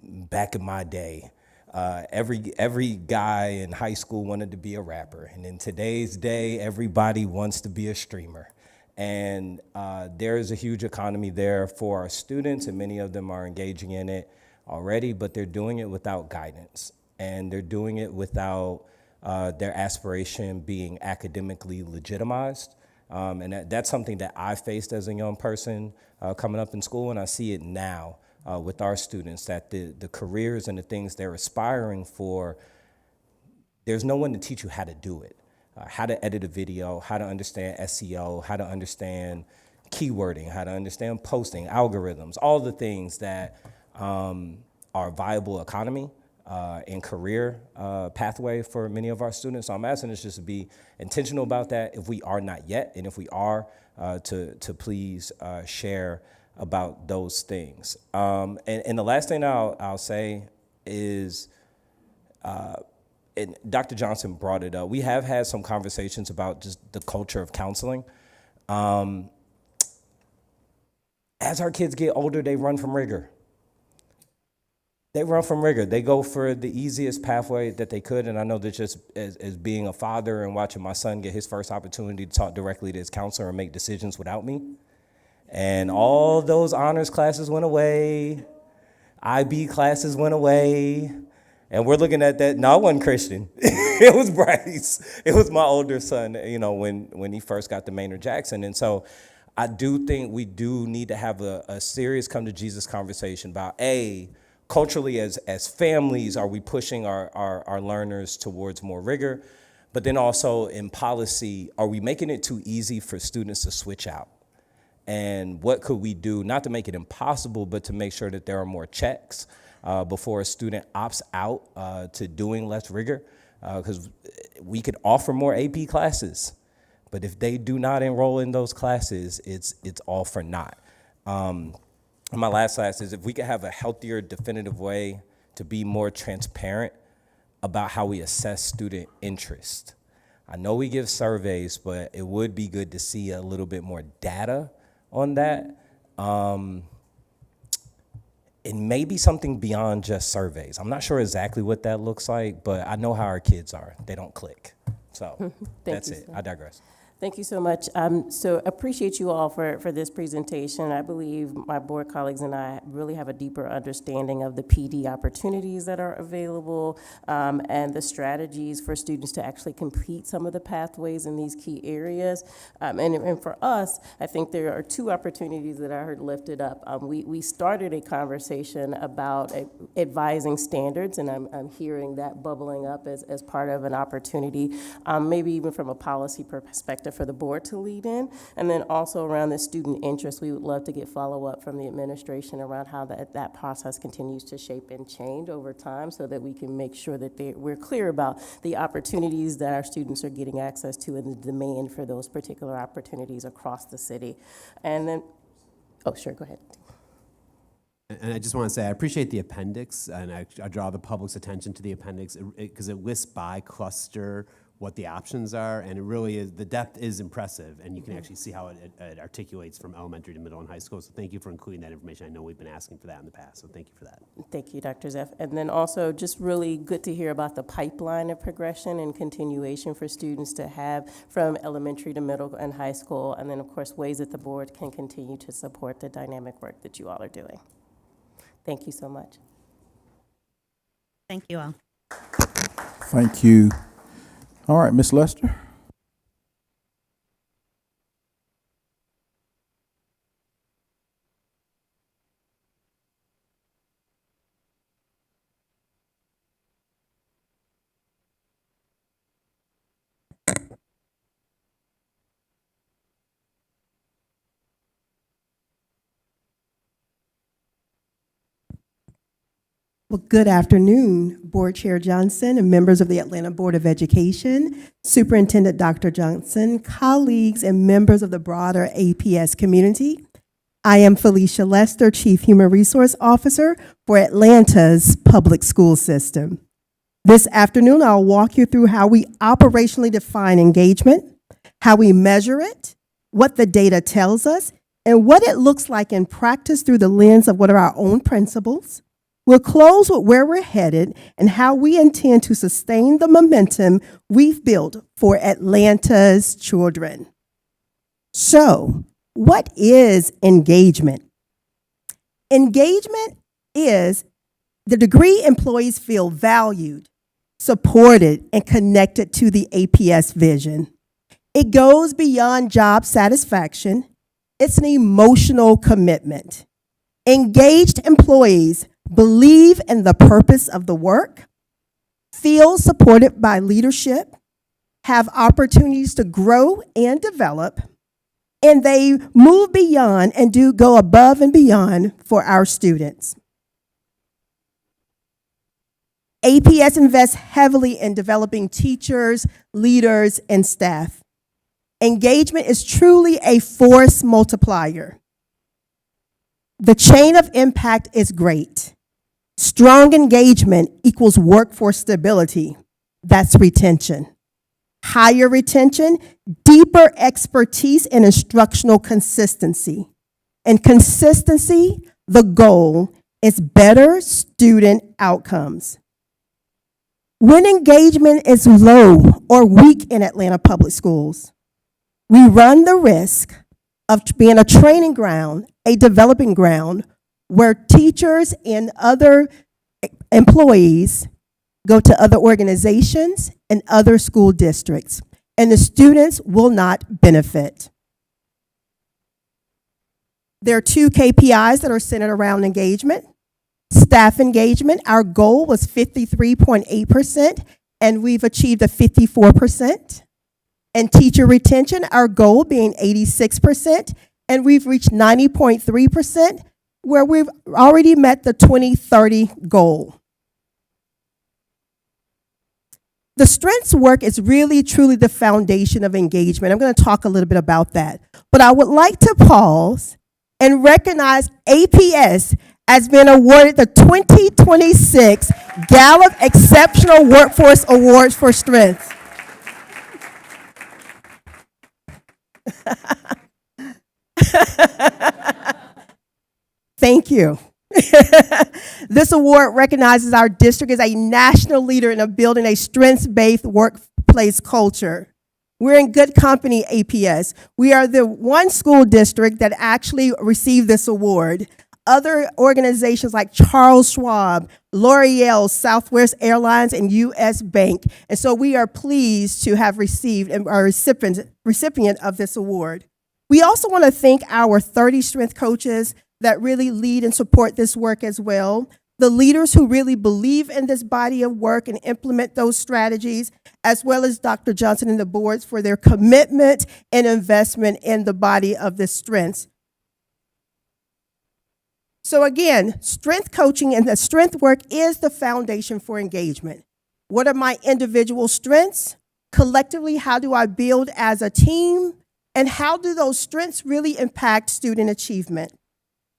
Back in my day, every guy in high school wanted to be a rapper, and in today's day, everybody wants to be a streamer. And there is a huge economy there for our students, and many of them are engaging in it already, but they're doing it without guidance, and they're doing it without their aspiration being academically legitimized. And that's something that I faced as a young person coming up in school, and I see it now with our students, that the careers and the things they're aspiring for, there's no one to teach you how to do it. How to edit a video, how to understand SEO, how to understand keywording, how to understand posting, algorithms, all the things that are a viable economy and career pathway for many of our students. So I'm asking us just to be intentional about that if we are not yet, and if we are, to please share about those things. And the last thing I'll say is, and Dr. Johnson brought it up, we have had some conversations about just the culture of counseling. As our kids get older, they run from rigor. They run from rigor. They go for the easiest pathway that they could. And I know that just as being a father and watching my son get his first opportunity to talk directly to his counselor and make decisions without me, and all those honors classes went away, IB classes went away, and we're looking at that. No, I wasn't Christian. It was Bryce. It was my older son, when he first got to Maynard Jackson. And so I do think we do need to have a serious come to Jesus conversation about, culturally as families, are we pushing our learners towards more rigor? But then also in policy, are we making it too easy for students to switch out? And what could we do, not to make it impossible, but to make sure that there are more checks before a student opts out to doing less rigor? Because we could offer more AP classes, but if they do not enroll in those classes, it's all for naught. my last slide is if we could have a healthier, definitive way to be more transparent about how we assess student interest. I know we give surveys, but it would be good to see a little bit more data on that. It may be something beyond just surveys. I'm not sure exactly what that looks like, but I know how our kids are. They don't click. So that's it. I digress. Thank you so much. So appreciate you all for this presentation. I believe my board colleagues and I really have a deeper understanding of the PD opportunities that are available and the strategies for students to actually complete some of the pathways in these key areas. And for us, I think there are two opportunities that I heard lifted up. We started a conversation about advising standards, and I'm hearing that bubbling up as part of an opportunity, maybe even from a policy perspective for the board to lead in. And then also around the student interest, we would love to get follow-up from the administration around how that process continues to shape and change over time so that we can make sure that we're clear about the opportunities that our students are getting access to and the demand for those particular opportunities across the city. And then, oh, sure, go ahead. And I just want to say I appreciate the appendix, and I draw the public's attention to the appendix because it lists by cluster what the options are, and it really is, the depth is impressive, and you can actually see how it articulates from elementary to middle and high school. So thank you for including that information. I know we've been asking for that in the past, so thank you for that. Thank you, Dr. Zeff. And then also just really good to hear about the pipeline of progression and continuation for students to have from elementary to middle and high school, and then of course ways that the board can continue to support the dynamic work that you all are doing. Thank you so much. Thank you all. Thank you. All right, Ms. Lester. Well, good afternoon, Board Chair Johnson and members of the Atlanta Board of Education, Superintendent Dr. Johnson, colleagues, and members of the broader APS community. I am Felicia Lester, Chief Human Resource Officer for Atlanta's public school system. This afternoon, I'll walk you through how we operationally define engagement, how we measure it, what the data tells us, and what it looks like in practice through the lens of what are our own principles. We'll close with where we're headed and how we intend to sustain the momentum we've built for Atlanta's children. So, what is engagement? Engagement is the degree employees feel valued, supported, and connected to the APS vision. It goes beyond job satisfaction. It's an emotional commitment. Engaged employees believe in the purpose of the work, feel supported by leadership, have opportunities to grow and develop, and they move beyond and do go above and beyond for our students. APS invests heavily in developing teachers, leaders, and staff. Engagement is truly a force multiplier. The chain of impact is great. Strong engagement equals workforce stability. That's retention. Higher retention, deeper expertise and instructional consistency. And consistency, the goal, is better student outcomes. When engagement is low or weak in Atlanta Public Schools, we run the risk of being a training ground, a developing ground, where teachers and other employees go to other organizations and other school districts, and the students will not benefit. There are two KPIs that are centered around engagement. Staff engagement, our goal was 53.8%, and we've achieved a 54%. And teacher retention, our goal being 86%, and we've reached 90.3%, where we've already met the 2030 goal. The strengths work is really, truly the foundation of engagement. I'm going to talk a little bit about that. But I would like to pause and recognize APS as being awarded the 2026 Gallup Exceptional Workforce Awards for Strength. Thank you. This award recognizes our district as a national leader in building a strengths-based workplace culture. We're in good company, APS. We are the one school district that actually received this award. Other organizations like Charles Schwab, L'Oreal, Southwest Airlines, and U.S. Bank. And so we are pleased to have received and are recipient of this award. We also want to thank our 30 strength coaches that really lead and support this work as well. The leaders who really believe in this body of work and implement those strategies, as well as Dr. Johnson and the boards for their commitment and investment in the body of the strengths. So again, strength coaching and the strength work is the foundation for engagement. What are my individual strengths? Collectively, how do I build as a team? And how do those strengths really impact student achievement?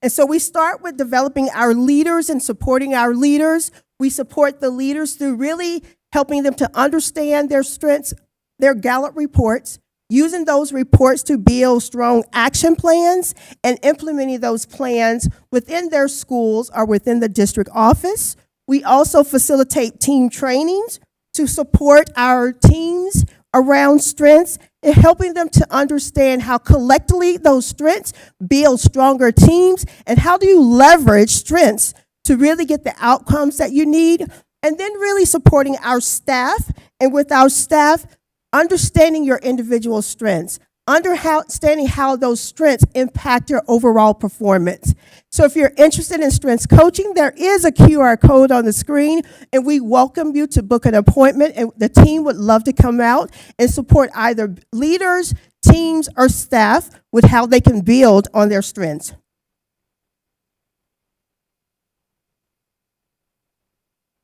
And so we start with developing our leaders and supporting our leaders. We support the leaders through really helping them to understand their strengths, their Gallup reports, using those reports to build strong action plans and implementing those plans within their schools or within the district office. We also facilitate team trainings to support our teams around strengths and helping them to understand how collectively those strengths build stronger teams and how do you leverage strengths to really get the outcomes that you need. And then really supporting our staff, and with our staff, understanding your individual strengths, understanding how those strengths impact your overall performance. So if you're interested in strengths coaching, there is a QR code on the screen, and we welcome you to book an appointment, and the team would love to come out and support either leaders, teams, or staff with how they can build on their strengths.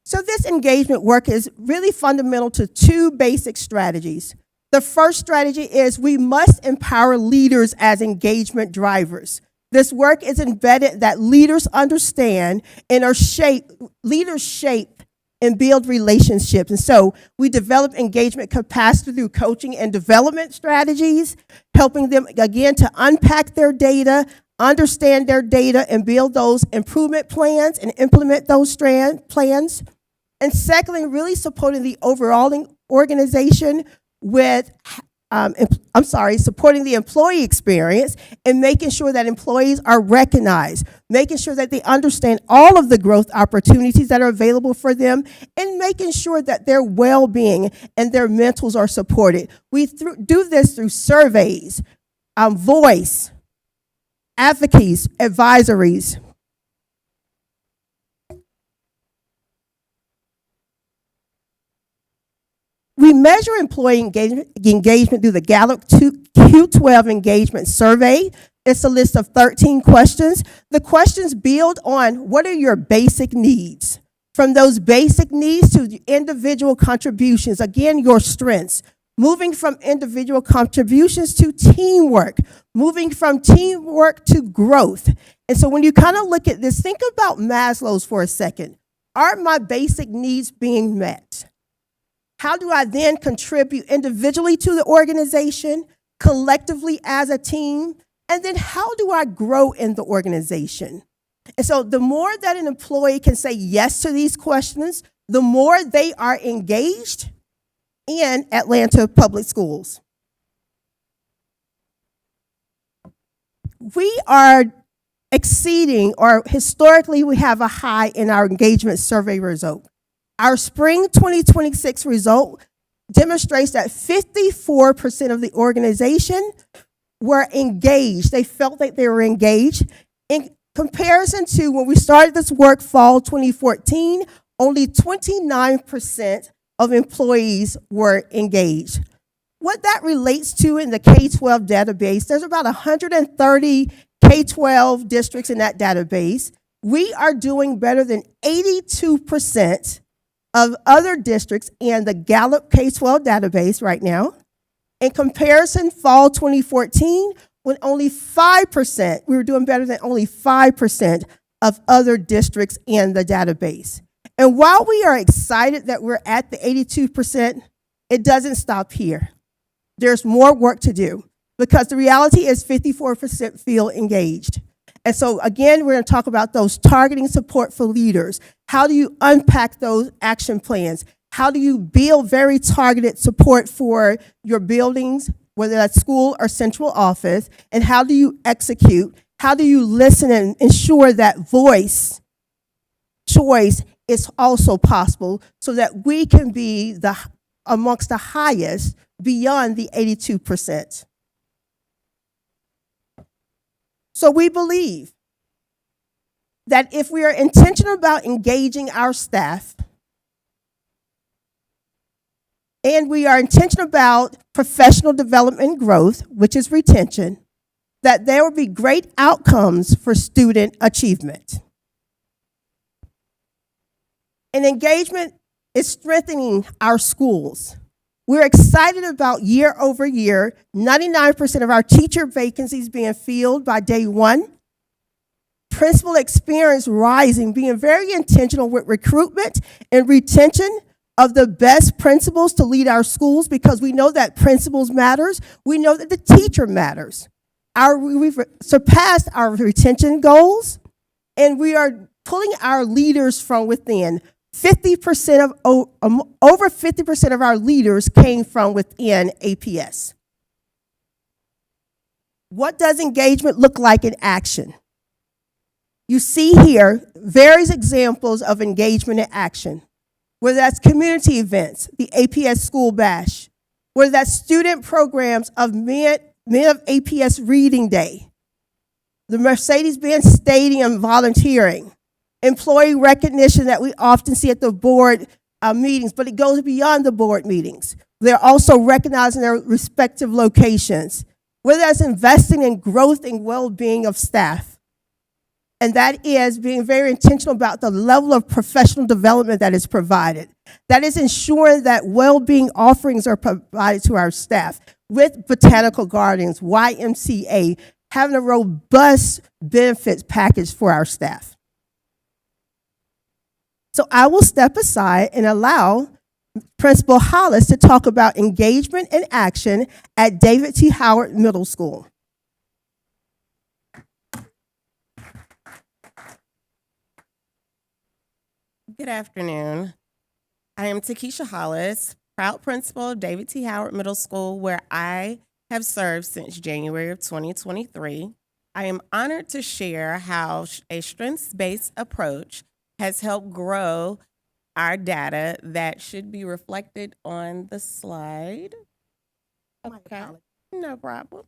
So this engagement work is really fundamental to two basic strategies. The first strategy is we must empower leaders as engagement drivers. This work is embedded that leaders understand and leaders shape and build relationships. And so we develop engagement capacity through coaching and development strategies, helping them, again, to unpack their data, understand their data, and build those improvement plans and implement those plans. And secondly, really supporting the overall organization with, supporting the employee experience and making sure that employees are recognized, making sure that they understand all of the growth opportunities that are available for them, and making sure that their well-being and their mentals are supported. We do this through surveys, voice, advocacies, advisories. We measure employee engagement through the Gallup Q12 engagement survey. It's a list of 13 questions. The questions build on what are your basic needs. From those basic needs to individual contributions, again, your strengths. Moving from individual contributions to teamwork. Moving from teamwork to growth. And so when you kind of look at this, think about Maslow's for a second. Are my basic needs being met? How do I then contribute individually to the organization, collectively as a team? And then how do I grow in the organization? And so the more that an employee can say yes to these questions, the more they are engaged in Atlanta Public Schools. We are exceeding, or historically we have a high in our engagement survey result. Our spring 2026 result demonstrates that 54% of the organization were engaged. They felt that they were engaged. In comparison to when we started this work fall 2014, only 29% of employees were engaged. What that relates to in the K-12 database, there's about 130 K-12 districts in that database. We are doing better than 82% of other districts in the Gallup K-12 database right now. In comparison, fall 2014, when only 5%, we were doing better than only 5% of other districts in the database. And while we are excited that we're at the 82%, it doesn't stop here. There's more work to do because the reality is 54% feel engaged. And so again, we're going to talk about those targeting support for leaders. How do you unpack those action plans? How do you build very targeted support for your buildings, whether that's school or central office? And how do you execute? How do you listen and ensure that voice choice is also possible so that we can be amongst the highest beyond the 82%? So we believe that if we are intentional about engaging our staff and we are intentional about professional development and growth, which is retention, that there will be great outcomes for student achievement. And engagement is strengthening our schools. We're excited about year over year, 99% of our teacher vacancies being filled by day one. Principal experience rising, being very intentional with recruitment and retention of the best principals to lead our schools because we know that principals matters. We know that the teacher matters. We've surpassed our retention goals and we are pulling our leaders from within. Over 50% of our leaders came from within APS. What does engagement look like in action? You see here various examples of engagement in action, whether that's community events, the APS School Bash, whether that's student programs of Men of APS Reading Day, the Mercedes-Benz Stadium volunteering, employee recognition that we often see at the board meetings, but it goes beyond the board meetings. They're also recognizing their respective locations, whether that's investing in growth and well-being of staff. And that is being very intentional about the level of professional development that is provided. That is ensuring that well-being offerings are provided to our staff with botanical gardens, YMCA, having a robust benefits package for our staff. So I will step aside and allow Principal Hollis to talk about engagement and action at David T. Howard Middle School. Good afternoon. I am Takesha Hollis, proud principal of David T. Howard Middle School, where I have served since January of 2023. I am honored to share how a strengths-based approach has helped grow our data that should be reflected on the slide. Okay, no problem.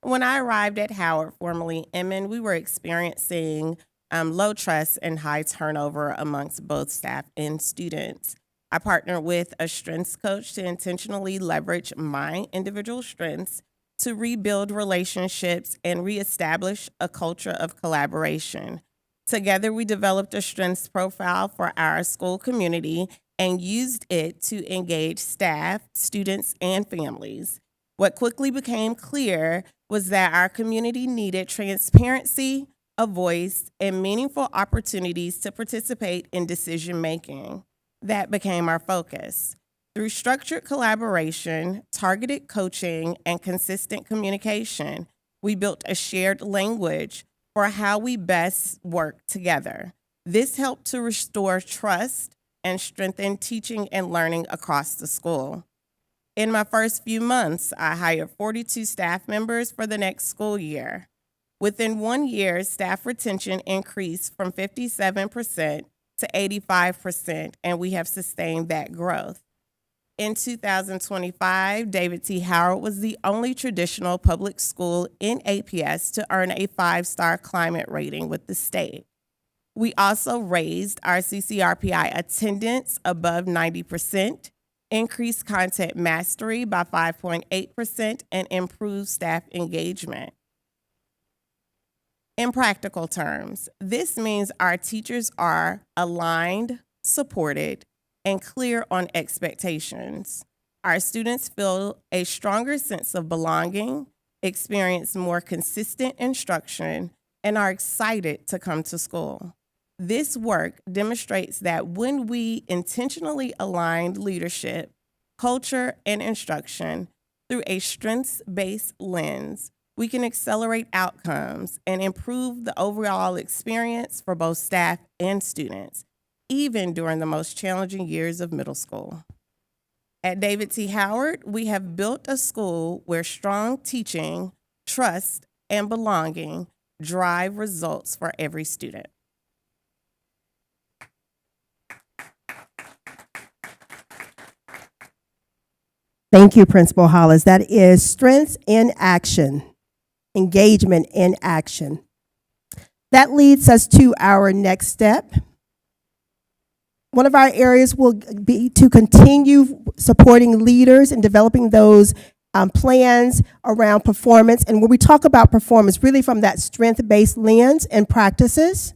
When I arrived at Howard, formerly Inman, we were experiencing low trust and high turnover amongst both staff and students. I partnered with a strengths coach to intentionally leverage my individual strengths to rebuild relationships and reestablish a culture of collaboration. Together, we developed a strengths profile for our school community and used it to engage staff, students, and families. What quickly became clear was that our community needed transparency, a voice, and meaningful opportunities to participate in decision-making. That became our focus. Through structured collaboration, targeted coaching, and consistent communication, we built a shared language for how we best work together. This helped to restore trust and strengthen teaching and learning across the school. In my first few months, I hired 42 staff members for the next school year. Within 1 year, staff retention increased from 57% to 85%, and we have sustained that growth. In 2025, David T. Howard was the only traditional public school in APS to earn a 5-star climate rating with the state. We also raised our CCRPI attendance above 90%, increased content mastery by 5.8%, and improved staff engagement. In practical terms, this means our teachers are aligned, supported, and clear on expectations. Our students feel a stronger sense of belonging, experience more consistent instruction, and are excited to come to school. This work demonstrates that when we intentionally align leadership, culture, and instruction through a strengths-based lens, we can accelerate outcomes and improve the overall experience for both staff and students, even during the most challenging years of middle school. At David T. Howard, we have built a school where strong teaching, trust, and belonging drive results for every student. Thank you, Principal Hollis. That is strengths in action, engagement in action. That leads us to our next step. One of our areas will be to continue supporting leaders and developing those plans around performance. And when we talk about performance, really from that strength-based lens and practices.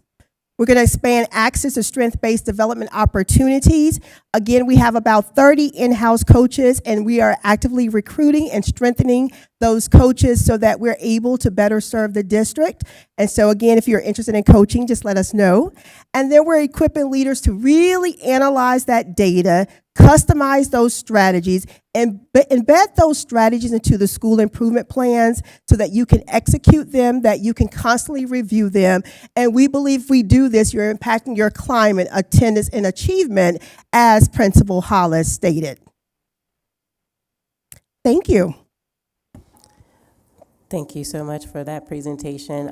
We're going to expand access to strength-based development opportunities. Again, we have about 30 in-house coaches, and we are actively recruiting and strengthening those coaches so that we're able to better serve the district. And so again, if you're interested in coaching, just let us know. And then we're equipping leaders to really analyze that data, customize those strategies, and embed those strategies into the school improvement plans so that you can execute them, that you can constantly review them. And we believe if we do this, you're impacting your climate, attendance, and achievement, as Principal Hollis stated. Thank you. Thank you so much for that presentation.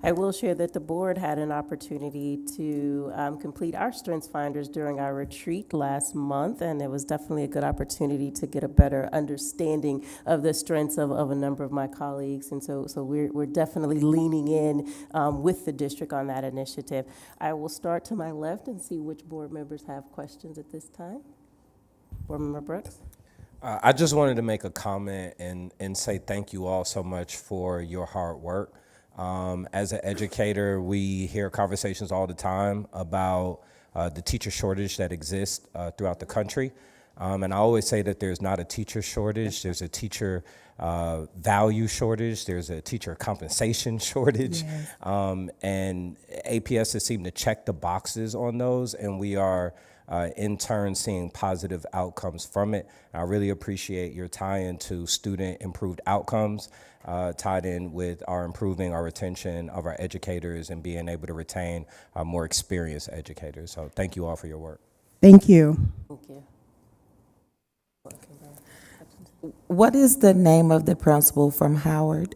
I will share that the board had an opportunity to complete our Strengths Finders during our retreat last month, and it was definitely a good opportunity to get a better understanding of the strengths of a number of my colleagues. And so we're definitely leaning in with the district on that initiative. I will start to my left and see which board members have questions at this time. Board Member Brooks. I just wanted to make a comment and say thank you all so much for your hard work. As an educator, we hear conversations all the time about the teacher shortage that exists throughout the country. And I always say that there's not a teacher shortage, there's a teacher value shortage, there's a teacher compensation shortage. Yes. And APS has seemed to check the boxes on those, and we are in turn seeing positive outcomes from it. I really appreciate your tie-in to student improved outcomes, tied in with our improving our retention of our educators and being able to retain more experienced educators. So thank you all for your work. Thank you. Thank you. What is the name of the principal from Howard?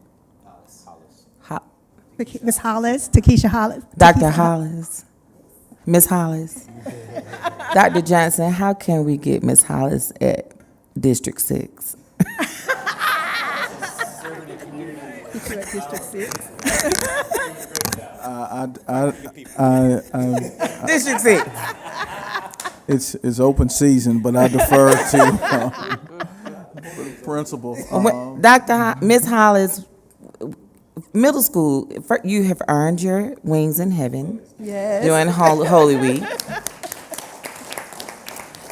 Ms. Hollis, Takesha Hollis. Dr. Hollis. Ms. Hollis. Dr. Johnson, how can we get Ms. Hollis at District 6? District 6. District 6. It's open season, but I defer to the principal. Ms. Hollis, middle school, you have earned your wings in heaven. Yes. During Holy Week.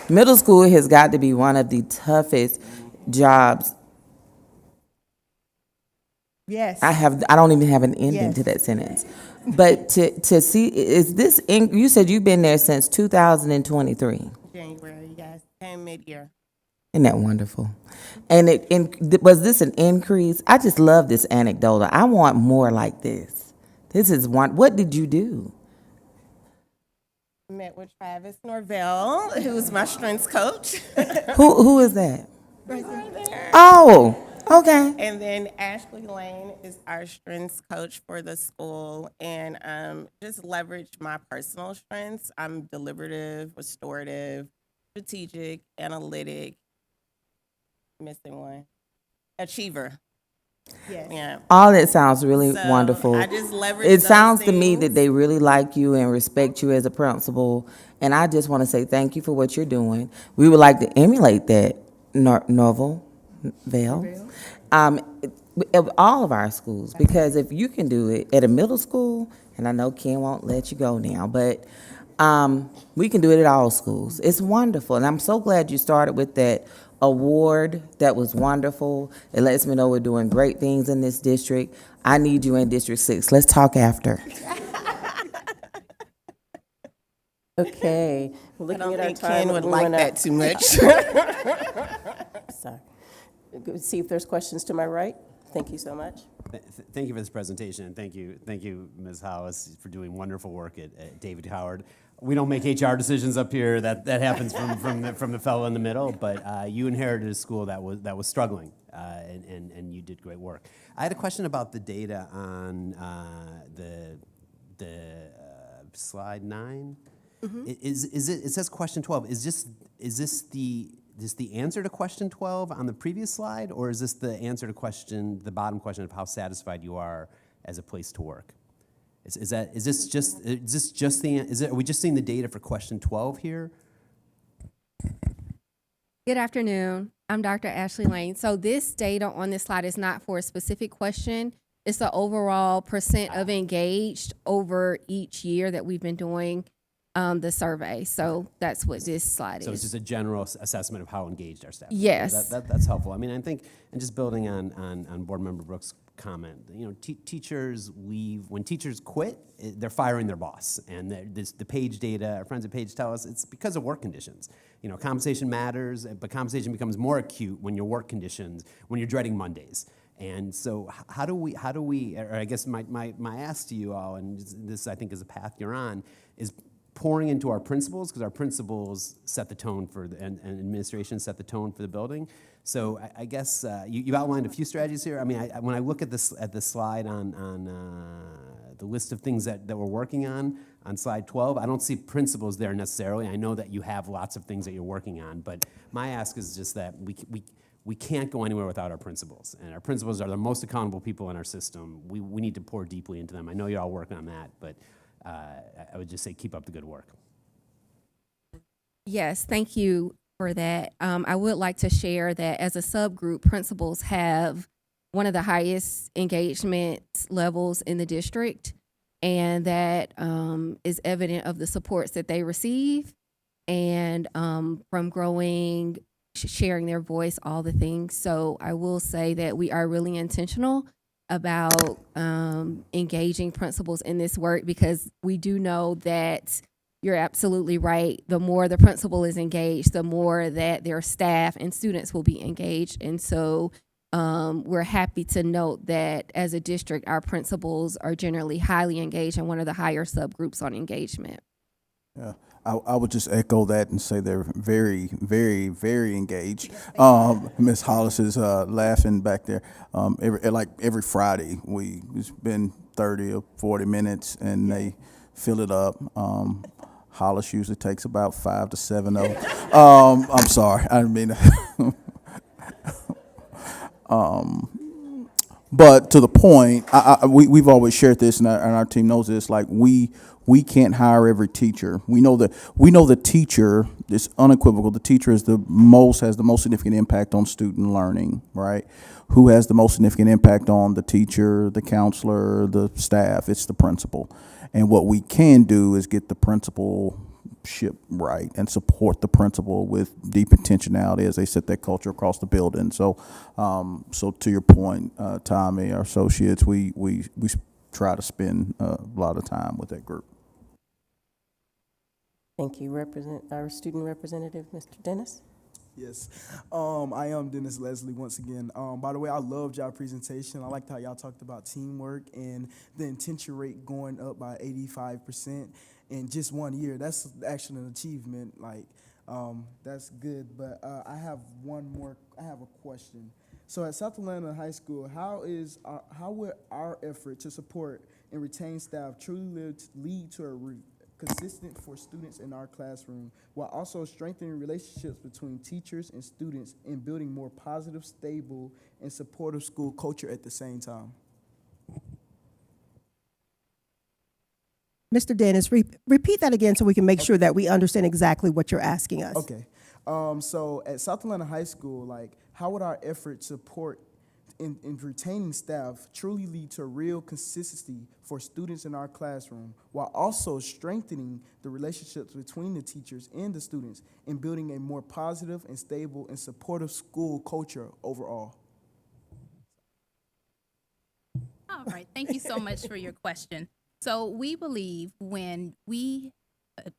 Middle school has got to be one of the toughest jobs. Yes. I don't even have an ending Yes. to that sentence. But to see, is this, you said you've been there since 2023. January, yes, and mid-year. Isn't that wonderful? And was this an increase? I just love this anecdote. I want more like this. This is one. What did you do? Met with Travis Norvell, who's my strengths coach. Who is that? Right there. Oh, okay. And then Ashley Lane is our strengths coach for the school, and just leverage my personal strengths. I'm deliberative, restorative, strategic, analytic. Missing one. Achiever. Yes. Yeah. All that sounds really So, wonderful. I just leverage It those sounds to me things. that they really like you and respect you as a principal. And I just want to say thank you for what you're doing. We would like to emulate that, Norval Vale, of all of our schools. Because if you can do it at a middle school, and I know Ken won't let you go now, but we can do it at all schools. It's wonderful. And I'm so glad you started with that award. That was wonderful. It lets me know we're doing great things in this district. I need you in District 6. Let's talk after. Okay. Looking at our think time, Ken would we like wanna- that too much. Sorry. See if there's questions to my right. Thank you so much. Thank you for this presentation, and thank you, Ms. Hollis, for doing wonderful work at David Howard. We don't make HR decisions up here. That happens from the fellow in the middle. But you inherited a school that was struggling, and you did great work. I had a question about the data on the slide 9. It says question 12. Is this the answer to question 12 on the previous slide, or is this the answer to the bottom question of how satisfied you are as a place to work? Are we just seeing the data for question 12 here? Good afternoon. I'm Dr. Ashley Lane. So this data on this slide is not for a specific question. It's the overall percent of engaged over each year that we've been doing the survey. So that's what this slide is. So it's just a general assessment of how engaged our staff is. Yes. That's helpful. I mean, I think, and just building on Board Member Brooks' comment, teachers leave, when teachers quit, they're firing their boss. And the Page data, our friends at Page tell us it's because of work conditions. Compensation matters, but compensation becomes more acute when your work conditions, when you're dreading Mondays. And so how do we, or I guess my ask to you all, and this I think is a path you're on, is pouring into our principals, because our principals set the tone and administration set the tone for the building. So I guess you outlined a few strategies here. I mean, when I look at this slide on the list of things that we're working on slide 12, I don't see principals there necessarily. I know that you have lots of things that you're working on, but my ask is just that we can't go anywhere without our principals, and our principals are the most accountable people in our system. We need to pour deeply into them. I know you're all working on that, but I would just say keep up the good work. Yes, thank you for that. I would like to share that as a subgroup, principals have one of the highest engagement levels in the district, and that is evident of the supports that they receive and from growing, sharing their voice, all the things. So I will say that we are really intentional about engaging principals in this work, because we do know that you're absolutely right. The more the principal is engaged, the more that their staff and students will be engaged. And so we're happy to note that as a district, our principals are generally highly engaged and one of the higher subgroups on engagement. Yeah, I would just echo that and say they're very, very, very engaged. Ms. Hollis is laughing back there. Every Friday, we spend 30 or 40 minutes and they fill it up. Hollis usually takes about 5 to 7 of them. I'm sorry, I didn't mean to. But to the point, we've always shared this, and our team knows this. Like we can't hire every teacher. We know the teacher. It's unequivocal. The teacher has the most significant impact on student learning, right? Who has the most significant impact on the teacher, the counselor, the staff? It's the principal. And what we can do is get the principalship right and support the principal with deep intentionality as they set that culture across the building. So, so to your point, Tommy, our associates, we try to spend a lot of time with that group. Thank you. Our student representative, Mr. Dennis. Yes, I am Dennis Leslie once again. By the way, I loved y'all presentation. I liked how y'all talked about teamwork and the intention rate going up by 85% in just 1 year. That's actually an achievement. That's good. But I have a question. So at South Atlanta High School, how will our effort to support and retain staff truly lead to a consistent for students in our classroom, while also strengthening relationships between teachers and students and building more positive, stable, and supportive school culture at the same time? Mr. Dennis, repeat that again so we can make sure that we understand exactly what you're asking us. Okay. So at South Atlanta High School, how would our effort support and retaining staff truly lead to real consistency for students in our classroom, while also strengthening the relationships between the teachers and the students and building a more positive and stable and supportive school culture overall. All right, thank you so much for your question. So we believe when we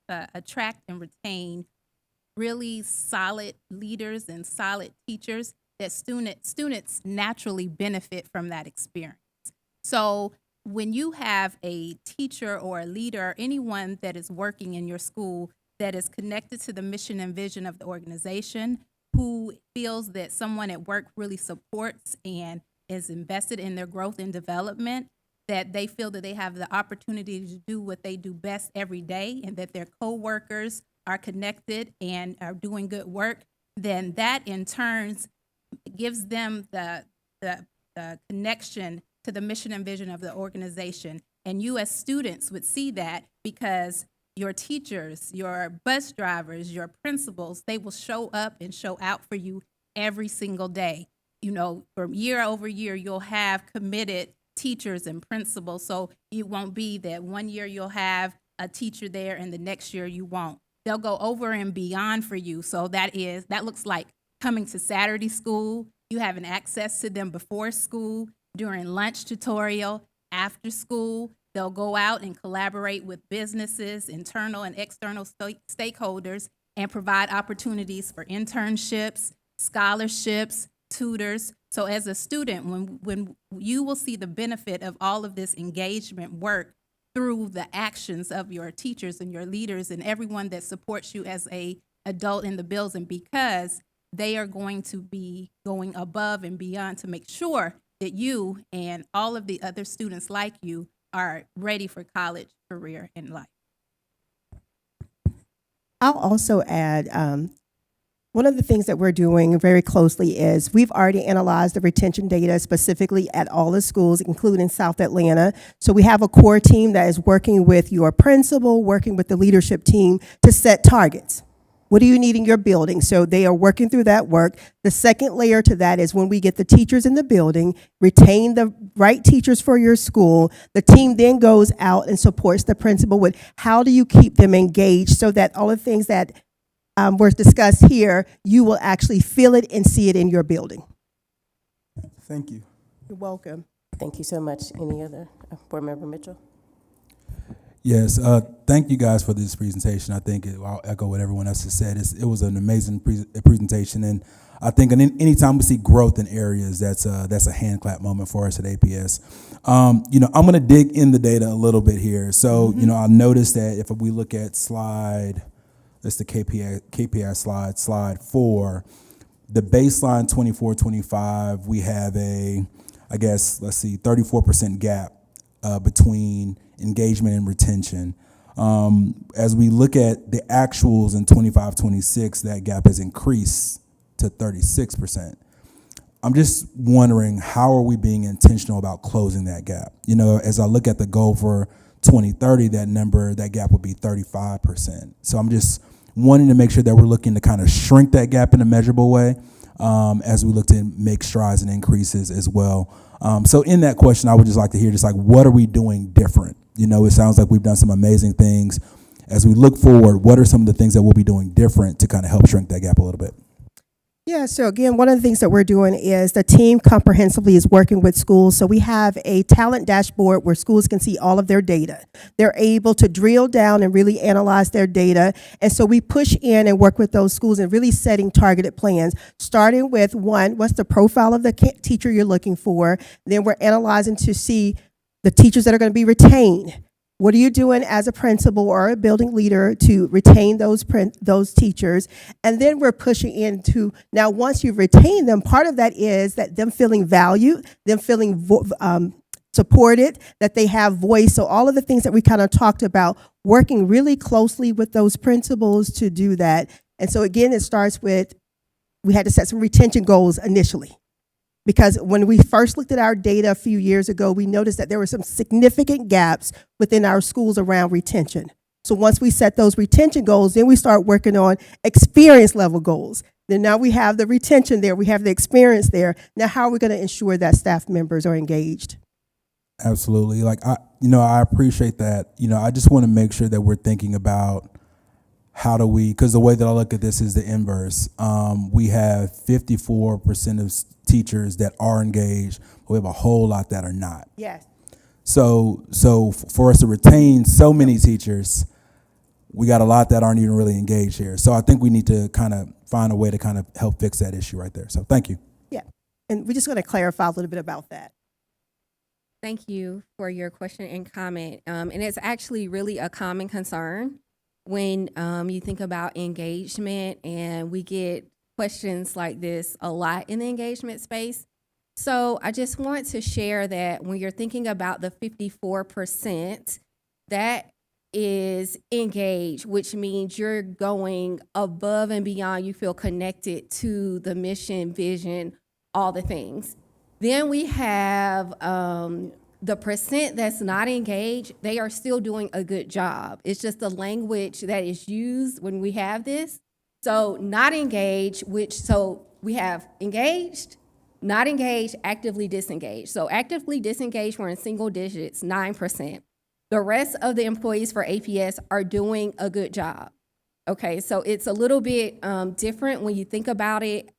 attract and retain really solid leaders and solid teachers, that students naturally benefit from that experience. So when you have a teacher or a leader, anyone that is working in your school that is connected to the mission and vision of the organization, who feels that someone at work really supports and is invested in their growth and development, that they feel that they have the opportunity to do what they do best every day, and that their coworkers are connected and are doing good work, then that in turn gives them the connection to the mission and vision of the organization. And you as students would see that because your teachers, your bus drivers, your principals, they will show up and show out for you every single day. You know, from year over year, you'll have committed teachers and principals. So it won't be that one year you'll have a teacher there and the next year you won't. They'll go over and beyond for you. So that looks like coming to Saturday school, you having access to them before school, during lunch tutorial, after school. They'll go out and collaborate with businesses, internal and external stakeholders, and provide opportunities for internships, scholarships, tutors. So as a student, when you will see the benefit of all of this engagement work through the actions of your teachers and your leaders and everyone that supports you as a adult in the building, because they are going to be going above and beyond to make sure that you and all of the other students like you are ready for college, career, and life. I'll also add, one of the things that we're doing very closely is we've already analyzed the retention data specifically at all the schools, including South Atlanta. So we have a core team that is working with your principal, working with the leadership team to set targets. What do you need in your building? So they are working through that work. The second layer to that is when we get the teachers in the building, retain the right teachers for your school, the team then goes out and supports the principal with how do you keep them engaged so that all the things that were discussed here, you will actually feel it and see it in your building. Thank you. You're welcome. Thank you so much. Any other? Board Member Mitchell? Yes, thank you guys for this presentation. I think I'll echo what everyone else has said. It was an amazing presentation, and I think anytime we see growth in areas, that's a hand clap moment for us at APS. I'm going to dig in the data a little bit here. So, I noticed that if we look at that's the KPI slide 4, the baseline 24-25, we have 34% gap between engagement and retention. As we look at the actuals in 25-26, that gap has increased to 36%. I'm just wondering, how are we being intentional about closing that gap? As I look at the goal for 2030, that gap would be 35%. So I'm just wanting to make sure that we're looking to kind of shrink that gap in a measurable way as we look to make strides and increases as well. So in that question, I would just like to hear what are we doing different? It sounds like we've done some amazing things. As we look forward, what are some of the things that we'll be doing different to kind of help shrink that gap a little bit? Yeah, so again, one of the things that we're doing is the team comprehensively is working with schools. So we have a talent dashboard where schools can see all of their data. They're able to drill down and really analyze their data. And so we push in and work with those schools and really setting targeted plans, starting with one, what's the profile of the teacher you're looking for? Then we're analyzing to see the teachers that are going to be retained. What are you doing as a principal or a building leader to retain those teachers? And then we're pushing into, now once you've retained them, part of that is that them feeling valued, them feeling supported, that they have voice. So all of the things that we kind of talked about, working really closely with those principals to do that. And so again, it starts with, we had to set some retention goals initially. Because when we first looked at our data a few years ago, we noticed that there were some significant gaps within our schools around retention. So once we set those retention goals, then we start working on experience level goals. Then now we have the retention there, we have the experience there. Now, how are we going to ensure that staff members are engaged? Absolutely. Like I appreciate that. I just want to make sure that we're thinking about how do we, because the way that I look at this is the inverse. We have 54% of teachers that are engaged, but we have a whole lot that are not. Yes. So for us to retain so many teachers, we got a lot that aren't even really engaged here. So I think we need to kind of find a way to kind of help fix that issue right there. So thank you. Yeah. And we're just going to clarify a little bit about that. Thank you for your question and comment. And it's actually really a common concern when you think about engagement, and we get questions like this a lot in the engagement space. So I just want to share that when you're thinking about the 54%, that is engaged, which means you're going above and beyond. You feel connected to the mission, vision, all the things. Then we have the percent that's not engaged. They are still doing a good job. It's just the language that is used when we have this. So not engaged, so we have engaged, not engaged, actively disengaged. So actively disengaged, we're in single digits, 9%. The rest of the employees for APS are doing a good job. Okay, so it's a little bit different when you think about it.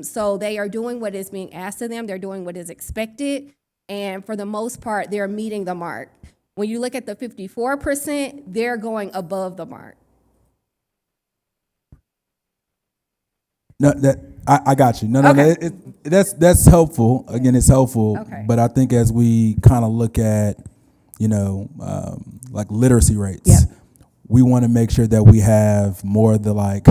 So they are doing what is being asked of them. They're doing what is expected. And for the most part, they're meeting the mark. When you look at the 54%, they're going above the mark. No, I got you. No, Okay. That's helpful. Again, it's helpful. Okay. But I think as we kind of look at, like literacy rates, Yeah. we want to make sure that we have more of the like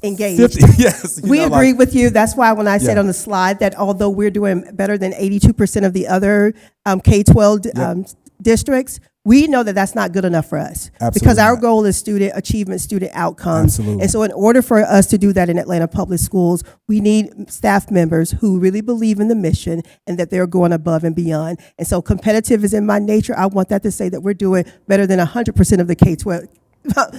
Engaged. 50, yes. We agree with you. That's why when I said Yeah. on the slide that although we're doing better than 82% of the other K-12 districts, we know that that's not good enough for us. Absolutely Because our not. goal is student achievement, student outcomes. Absolutely. And so in order for us to do that in Atlanta Public Schools, we need staff members who really believe in the mission and that they're going above and beyond. And so competitive is in my nature. I want that to say that we're doing better than 100% of the K-12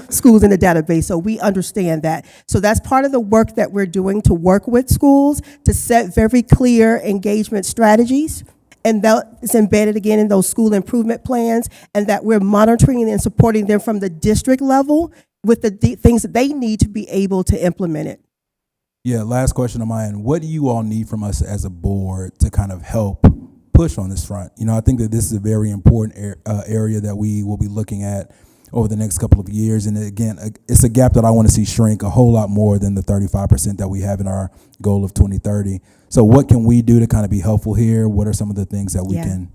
schools in the database, so we understand that. So that's part of the work that we're doing to work with schools to set very clear engagement strategies, and that is embedded again in those school improvement plans, and that we're monitoring and supporting them from the district level with the things that they need to be able to implement it. Yeah, last question on my end. What do you all need from us as a board to kind of help push on this front? I think that this is a very important area that we will be looking at over the next couple of years. And again, it's a gap that I want to see shrink a whole lot more than the 35% that we have in our goal of 2030. So what can we do to kind of be helpful here? What are some of the things that we can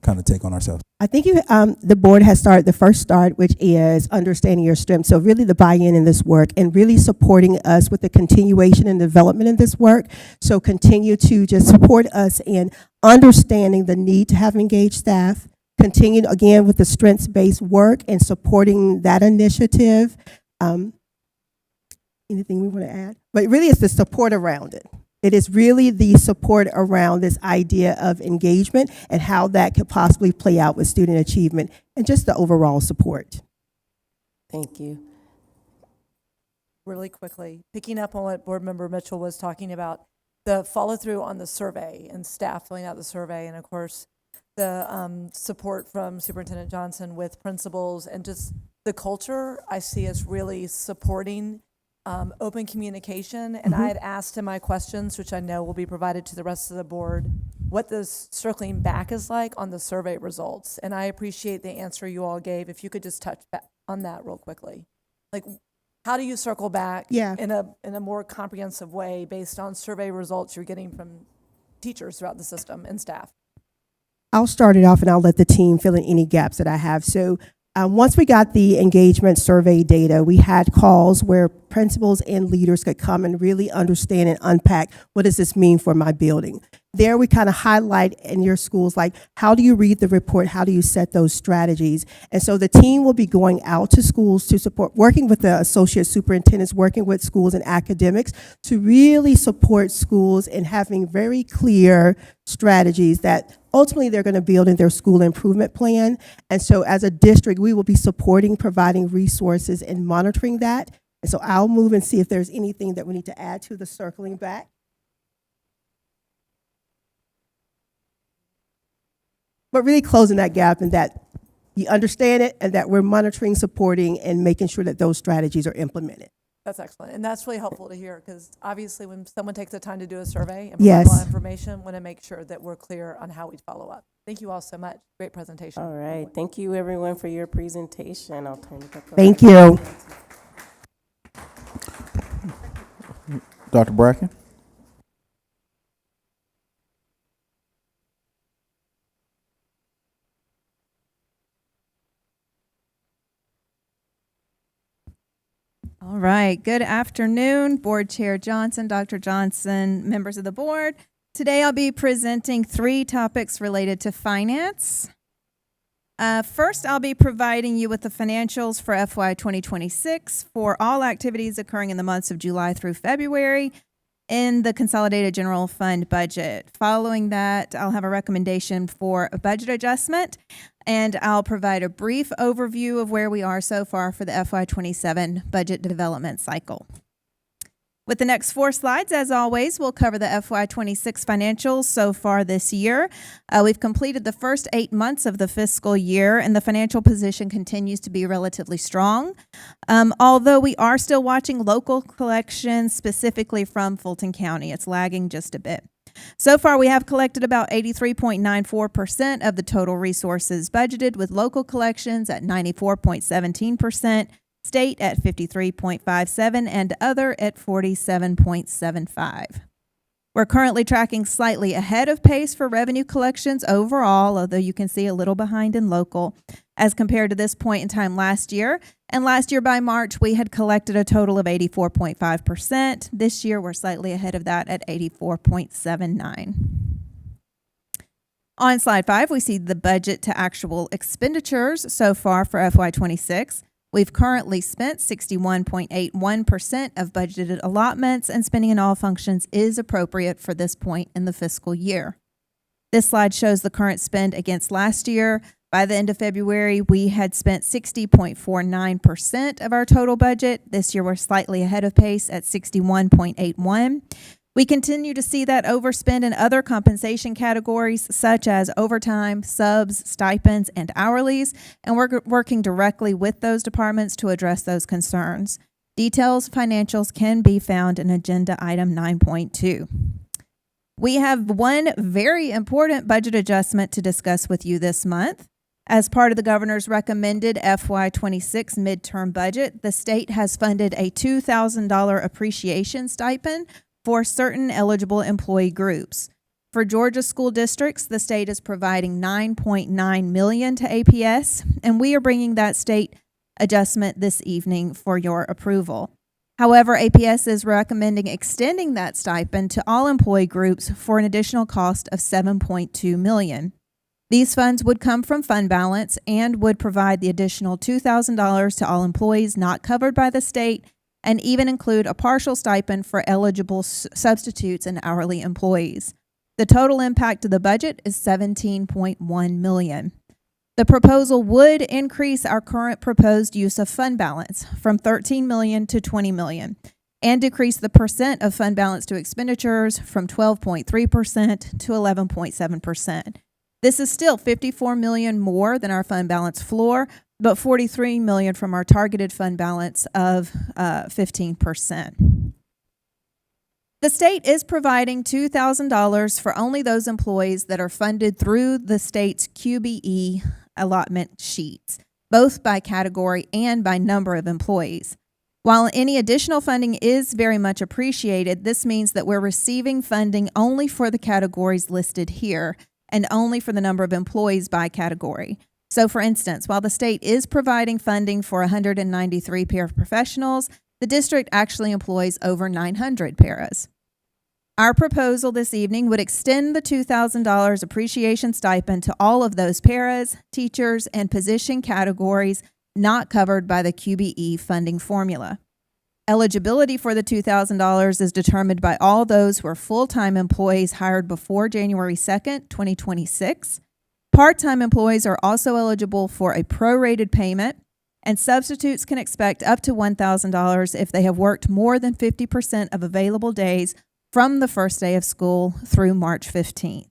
kind of take on ourselves? I think the board has started the first start, which is understanding your strengths. So really the buy-in in this work and really supporting us with the continuation and development in this work. So continue to just support us in understanding the need to have engaged staff, continue again with the strengths-based work and supporting that initiative. Anything we want to add? But really it's the support around it. It is really the support around this idea of engagement and how that could possibly play out with student achievement and just the overall support. Thank you. Really quickly, picking up on what Board Member Mitchell was talking about, the follow-through on the survey and staff filling out the survey, and of course, the support from Superintendent Johnson with principals, and just the culture I see as really supporting open communication. And I had asked in my questions, which I know will be provided to the rest of the board, what this circling back is like on the survey results. And I appreciate the answer you all gave. If you could just touch back on that real quickly. Like, how do you circle back in a more comprehensive way based on survey results you're getting from teachers throughout the system and staff? I'll start it off and I'll let the team fill in any gaps that I have. So once we got the engagement survey data, we had calls where principals and leaders could come and really understand and unpack, what does this mean for my building? There we kind of highlight in your schools, like, how do you read the report? How do you set those strategies? And so the team will be going out to schools to support, working with the associate superintendents, working with schools and academics to really support schools in having very clear strategies that ultimately they're going to build in their school improvement plan. And so as a district, we will be supporting, providing resources and monitoring that And so I'll move and see if there's anything that we need to add to the circling back. But really closing that gap and that you understand it and that we're monitoring, supporting, and making sure that those strategies are implemented. That's excellent. And that's really helpful to hear because obviously when someone takes the time to do a survey and Yes. provide a lot of information, want to make sure that we're clear on how we follow up. Thank you all so much. Great presentation. All right, thank you everyone for your presentation. I'll turn it back over. Thank you. Dr. Bracken? All right. Good afternoon, Board Chair Johnson, Dr. Johnson, members of the board. Today I'll be presenting 3 topics related to finance. First, I'll be providing you with the financials for FY 2026 for all activities occurring in the months of July through February in the Consolidated General Fund budget. Following that, I'll have a recommendation for a budget adjustment, and I'll provide a brief overview of where we are so far for the FY 27 budget development cycle. With the next 4 slides, as always, we'll cover the FY 26 financials so far this year. We've completed the first 8 months of the fiscal year, and the financial position continues to be relatively strong. Although we are still watching local collections, specifically from Fulton County. It's lagging just a bit. So far, we have collected about 83.94% of the total resources budgeted, with local collections at 94.17%. State at 53.57, and other at 47.75. We're currently tracking slightly ahead of pace for revenue collections overall, although you can see a little behind in local as compared to this point in time last year. And last year by March, we had collected a total of 84.5%. This year, we're slightly ahead of that at 84.79. On slide 5, we see the budget to actual expenditures so far for FY26. We've currently spent 61.81% of budgeted allotments, and spending in all functions is appropriate for this point in the fiscal year. This slide shows the current spend against last year. By the end of February, we had spent 60.49% of our total budget. This year, we're slightly ahead of pace at 61.81%. We continue to see that overspend in other compensation categories such as overtime, subs, stipends, and hourlies, and we're working directly with those departments to address those concerns. Details financials can be found in Agenda Item 9.2. We have one very important budget adjustment to discuss with you this month. As part of the governor's recommended FY26 midterm budget, the state has funded a $2,000 appreciation stipend for certain eligible employee groups. For Georgia school districts, the state is providing $9.9 million to APS, and we are bringing that state adjustment this evening for your approval. However, APS is recommending extending that stipend to all employee groups for an additional cost of $7.2 million. These funds would come from fund balance and would provide the additional $2,000 to all employees not covered by the state, and even include a partial stipend for eligible substitutes and hourly employees. The total impact to the budget is $17.1 million. The proposal would increase our current proposed use of fund balance from $13 million to $20 million, and decrease the percent of fund balance to expenditures from 12.3% to 11.7%. This is still $54 million more than our fund balance floor, but $43 million from our targeted fund balance of 15%. The state is providing $2,000 for only those employees that are funded through the state's QBE allotment sheets, both by category and by number of employees. While any additional funding is very much appreciated, this means that we're receiving funding only for the categories listed here and only for the number of employees by category. So for instance, while the state is providing funding for 193 paraprofessionals, the district actually employs over 900 paras. Our proposal this evening would extend the $2,000 appreciation stipend to all of those paras, teachers, and position categories not covered by the QBE funding formula. Eligibility for the $2,000 is determined by all those who are full-time employees hired before January 2nd, 2026. Part-time employees are also eligible for a prorated payment, and substitutes can expect up to $1,000 if they have worked more than 50% of available days from the first day of school through March 15th.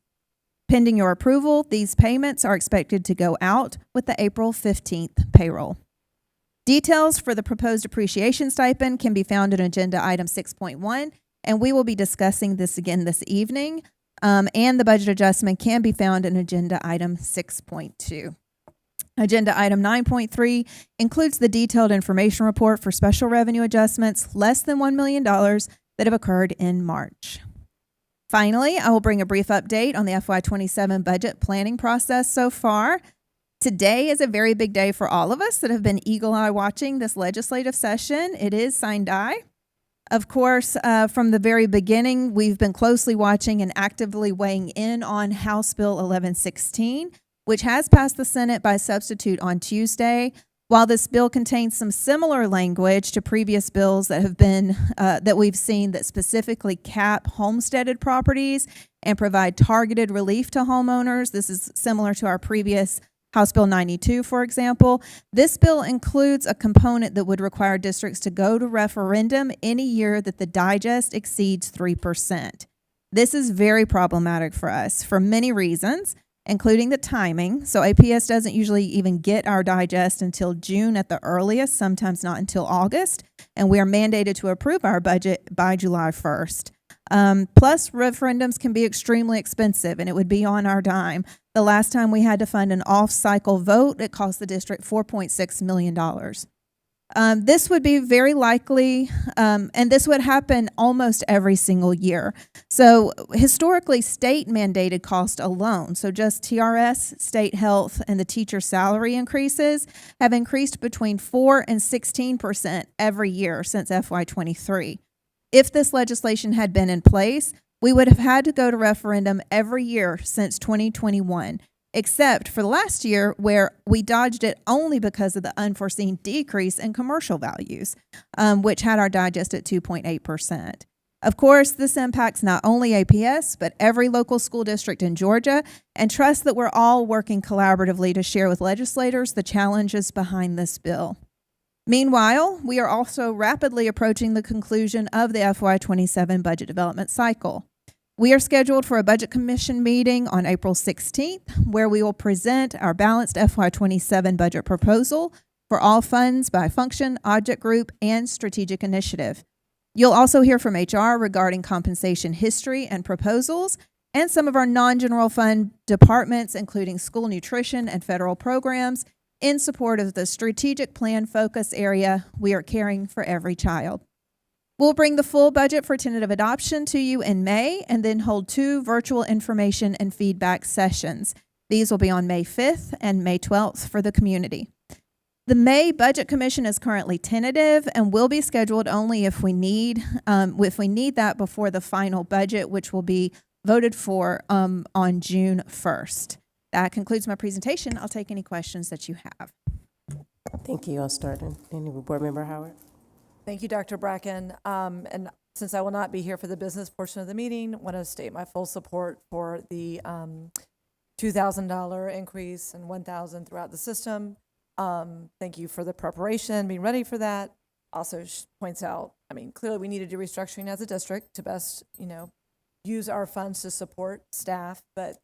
Pending your approval, these payments are expected to go out with the April 15th payroll. Details for the proposed appreciation stipend can be found in Agenda Item 6.1, and we will be discussing this again this evening. And the budget adjustment can be found in Agenda Item 6.2. Agenda Item 9.3 includes the detailed information report for special revenue adjustments less than $1 million that have occurred in March. Finally, I will bring a brief update on the FY27 budget planning process so far. Today is a very big day for all of us that have been eagle-eye watching this legislative session. It is Sine Die. Of course, from the very beginning, we've been closely watching and actively weighing in on House Bill 1116, which has passed the Senate by substitute on Tuesday. While this bill contains some similar language to previous bills that have been that we've seen that specifically cap homesteaded properties and provide targeted relief to homeowners, this is similar to our previous House Bill 92, for example. This bill includes a component that would require districts to go to referendum any year that the digest exceeds 3%. This is very problematic for us for many reasons, including the timing. So APS doesn't usually even get our digest until June at the earliest, sometimes not until August, and we are mandated to approve our budget by July 1st. Plus, referendums can be extremely expensive, and it would be on our dime. The last time we had to fund an off-cycle vote, it cost the district $4.6 million. This would be very likely, and this would happen almost every single year. So historically, state-mandated cost alone, so just TRS, state health, and the teacher salary increases have increased between 4 and 16% every year since FY23. If this legislation had been in place, we would have had to go to referendum every year since 2021, except for the last year where we dodged it only because of the unforeseen decrease in commercial values, which had our digest at 2.8%. Of course, this impacts not only APS, but every local school district in Georgia, and trust that we're all working collaboratively to share with legislators the challenges behind this bill. Meanwhile, we are also rapidly approaching the conclusion of the FY27 budget development cycle. We are scheduled for a Budget Commission meeting on April 16th, where we will present our balanced FY27 budget proposal for all funds by function, object group, and strategic initiative. You'll also hear from HR regarding compensation history and proposals, and some of our non-general fund departments, including school nutrition and federal programs, in support of the strategic plan focus area, We Are Caring for Every Child. We'll bring the full budget for tentative adoption to you in May and then hold 2 virtual information and feedback sessions. These will be on May 5th and May 12th for the community. The May Budget Commission is currently tentative and will be scheduled only if we need that before the final budget, which will be voted for on June 1st. That concludes my presentation. I'll take any questions that you have. Thank you. I'll start. Any board member Howard? Thank you, Dr. Bracken. And since I will not be here for the business portion of the meeting, I want to state my full support for the $2,000 increase and $1,000 throughout the system. Thank you for the preparation, being ready for that. Also points out, I mean, clearly we need to do restructuring as a district to best, use our funds to support staff, but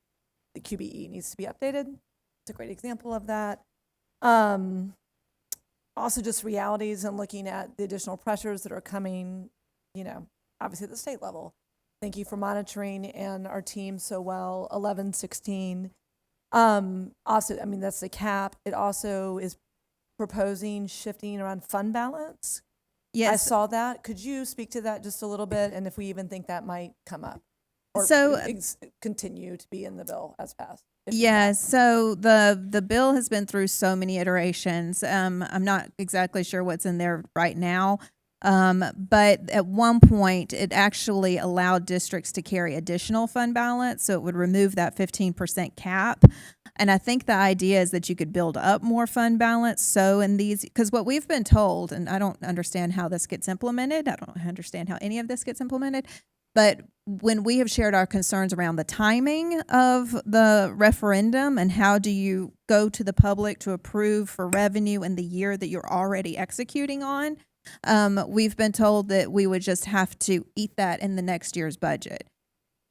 the QBE needs to be updated. It's a great example of that. Also just realities and looking at the additional pressures that are coming, obviously at the state level. Thank you for monitoring and our team so well. 1116. Also, I mean, that's the cap. It also is proposing shifting around fund balance. Yes. I saw that. Could you speak to that just a little bit, and if we even think that might come up or continue to be in the bill as passed? Yeah, so the bill has been through so many iterations. I'm not exactly sure what's in there right now, but at one point, it actually allowed districts to carry additional fund balance, so it would remove that 15% cap. And I think the idea is that you could build up more fund balance. So in these, because what we've been told, and I don't understand how this gets implemented, I don't understand how any of this gets implemented, But when we have shared our concerns around the timing of the referendum and how do you go to the public to approve for revenue in the year that you're already executing on, we've been told that we would just have to eat that in the next year's budget.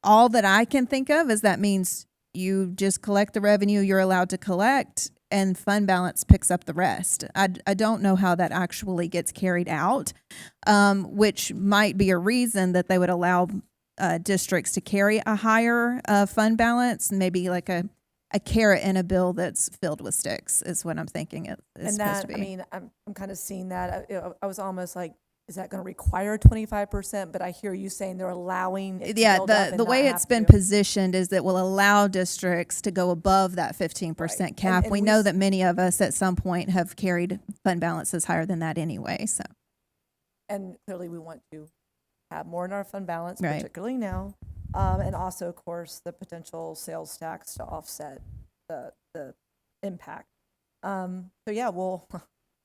All that I can think of is that means you just collect the revenue you're allowed to collect and fund balance picks up the rest. I don't know how that actually gets carried out, which might be a reason that they would allow districts to carry a higher fund balance, maybe like a carrot in a bill that's filled with sticks is what I'm thinking it is supposed to be. I mean, I'm kind of seeing that. I was almost like, is that going to require 25%? But I hear you saying they're allowing it to Yeah, build up and the not way have it's been to. positioned is that will allow districts to go above that 15% cap. And we we know s- that many of us at some point have carried fund balances higher than that anyway, so. And clearly we want to have more in our fund balance, Right. particularly now. And also, of course, the potential sales tax to offset the impact. So yeah, we'll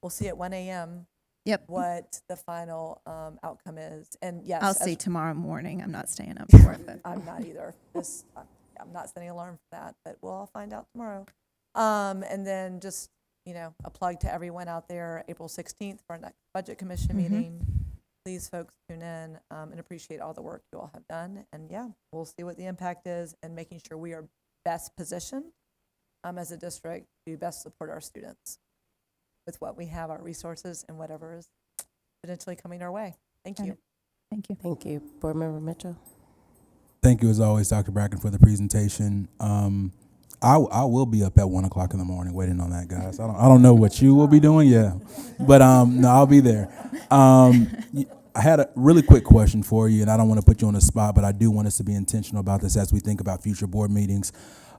see at 1 a.m. Yep. what the final outcome is. And yes, I'll as- see tomorrow morning. I'm not staying up for it, but. I'm not either. I'm not setting an alarm for that, but we'll all find out tomorrow. And then just, a plug to everyone out there, April 16th for our next Budget Commission meeting. Please, folks, tune in and appreciate all the work you all have done. And yeah, we'll see what the impact is and making sure we are best positioned as a district to best support our students with what we have, our resources, and whatever is potentially coming our way. Thank you. Thank you. Thank you. Board Member Mitchell. Thank you as always, Dr. Bracken, for the presentation. I will be up at 1 o'clock in the morning waiting on that, guys. I don't know what you will be doing, but no, I'll be there. I had a really quick question for you, and I don't want to put you on the spot, but I do want us to be intentional about this as we think about future board meetings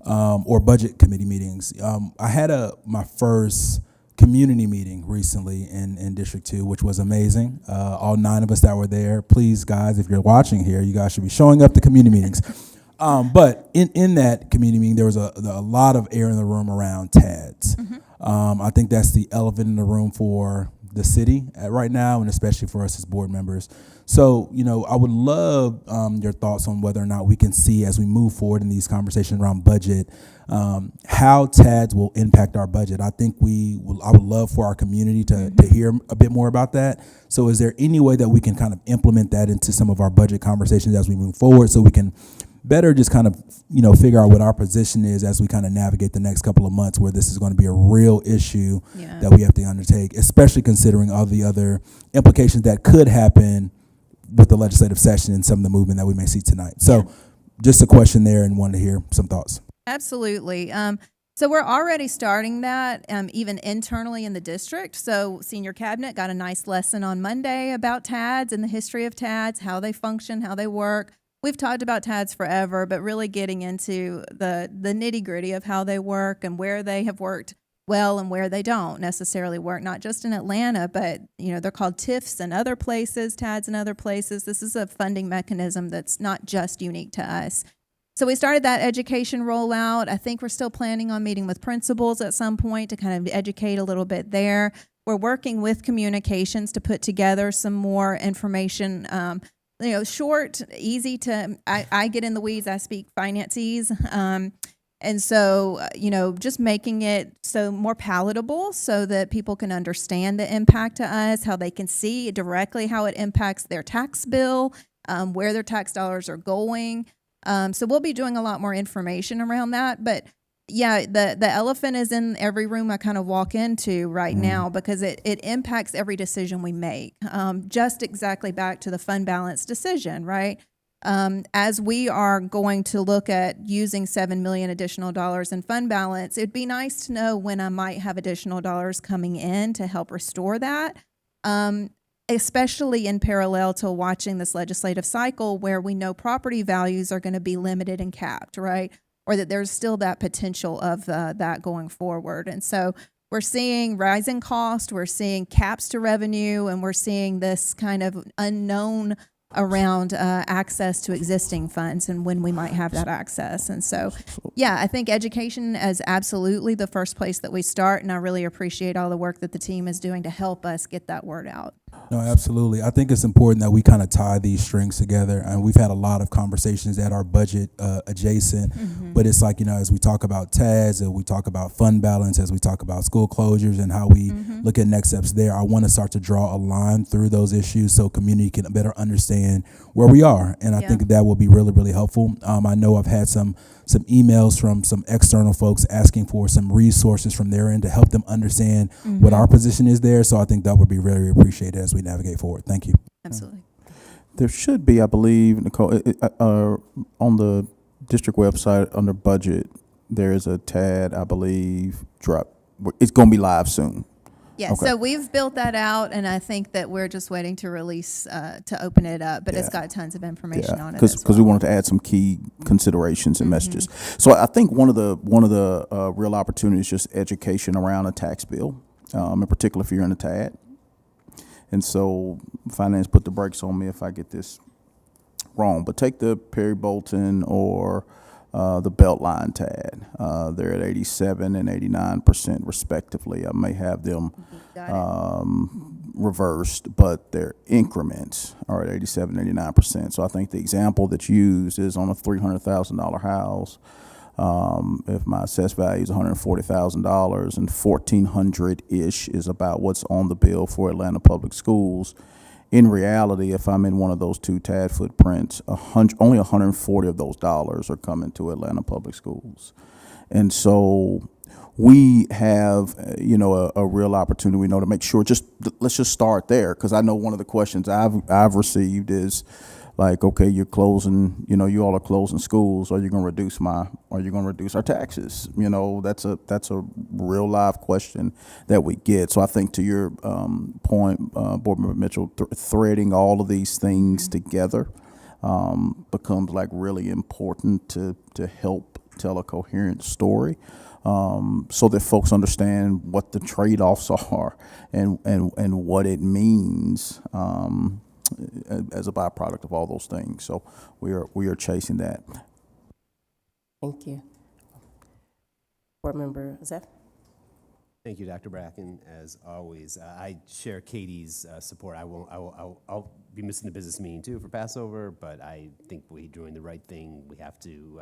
or budget committee meetings. I had my first community meeting recently in District 2, which was amazing. All 9 of us that were there. Please, guys, if you're watching here, you guys should be showing up to community meetings. But in that community meeting, there was a lot of air in the room around TADS. I think that's the elephant in the room for the city right now, and especially for us as board members. So, I would love your thoughts on whether or not we can see as we move forward in these conversations around budget, how TADS will impact our budget. I think I would love for our community to hear a bit more about that. So is there any way that we can kind of implement that into some of our budget conversations as we move forward so we can better just kind of, figure out what our position is as we kind of navigate the next couple of months where this is going to be a real issue that we have to undertake, especially considering all the other implications that could happen with the legislative session and some of the movement that we may see tonight. So just a question there and wanted to hear some thoughts. Absolutely. So we're already starting that even internally in the district. So senior cabinet got a nice lesson on Monday about TADS and the history of TADS, how they function, how they work. We've talked about TADS forever, but really getting into the nitty gritty of how they work and where they have worked well and where they don't necessarily work, not just in Atlanta, but they're called TIFs in other places, TADS in other places. This is a funding mechanism that's not just unique to us. So we started that education rollout. I think we're still planning on meeting with principals at some point to kind of educate a little bit there. We're working with communications to put together some more information, short, easy to, I get in the weeds, I speak finances. And so, just making it so more palatable so that people can understand the impact to us, how they can see directly how it impacts their tax bill, where their tax dollars are going. So we'll be doing a lot more information around that. But yeah, the elephant is in every room I kind of walk into right now because it impacts every decision we make. Just exactly back to the fund balance decision, right? As we are going to look at using $7 million additional dollars in fund balance, it'd be nice to know when I might have additional dollars coming in to help restore that. Especially in parallel to watching this legislative cycle where we know property values are going to be limited and capped, right? Or that there's still that potential of that going forward. And so we're seeing rising cost, we're seeing caps to revenue, and we're seeing this kind of unknown around access to existing funds and when we might have that access. And so, yeah, I think education is absolutely the first place that we start, and I really appreciate all the work that the team is doing to help us get that word out. No, absolutely. I think it's important that we kind of tie these strings together. And we've had a lot of conversations that are budget adjacent, but it's like, as we talk about TADS, as we talk about fund balance, as we talk about school closures and how we look at next steps there, I want to start to draw a line through those issues so community can better understand where we are. And I think that will be really, really helpful. I know I've had some emails from some external folks asking for some resources from their end to help them understand what our position is there. So I think that would be very appreciated as we navigate forward. Thank you. Absolutely. There should be, I believe, Nicole, on the district website under budget, there is a TAD, I believe, drop. It's going to be live soon. Yeah, Okay. so we've built that out, and I think that we're just waiting to release, to open it up, but it's got tons of information on it as Because we wanted to add some key considerations and messages. So I think one of the real opportunities is just education around a tax bill, in particular if you're in a TAD. And so finance put the brakes on me if I get this wrong, but take the Perry Bolton or the Beltline TAD. They're at 87 and 89% respectively. I may have them reversed, but their increments are at 87, 89%. So I think the example that's used is on a $300,000 house. If my assessed value is $140,000 and $1,400-ish is about what's on the bill for Atlanta Public Schools, in reality, if I'm in one of those two TAD footprints, only 140 of those dollars are coming to Atlanta Public Schools. And so we have, a real opportunity, we know, to make sure, let's just start there, because I know one of the questions I've received is, like, okay, you're closing, you all are closing schools. Are you going to reduce our taxes? That's a real live question that we get. So I think to your point, Board Member Mitchell, threading all of these things together becomes like really important to help tell a coherent story. So that folks understand what the trade-offs are and what it means as a byproduct of all those things. So we are chasing that. Thank you. Board Member Zeff. Thank you, Dr. Bracken. As always, I share Katie's support. I'll be missing the business meeting too for Passover, but I think we're doing the right thing. We have to.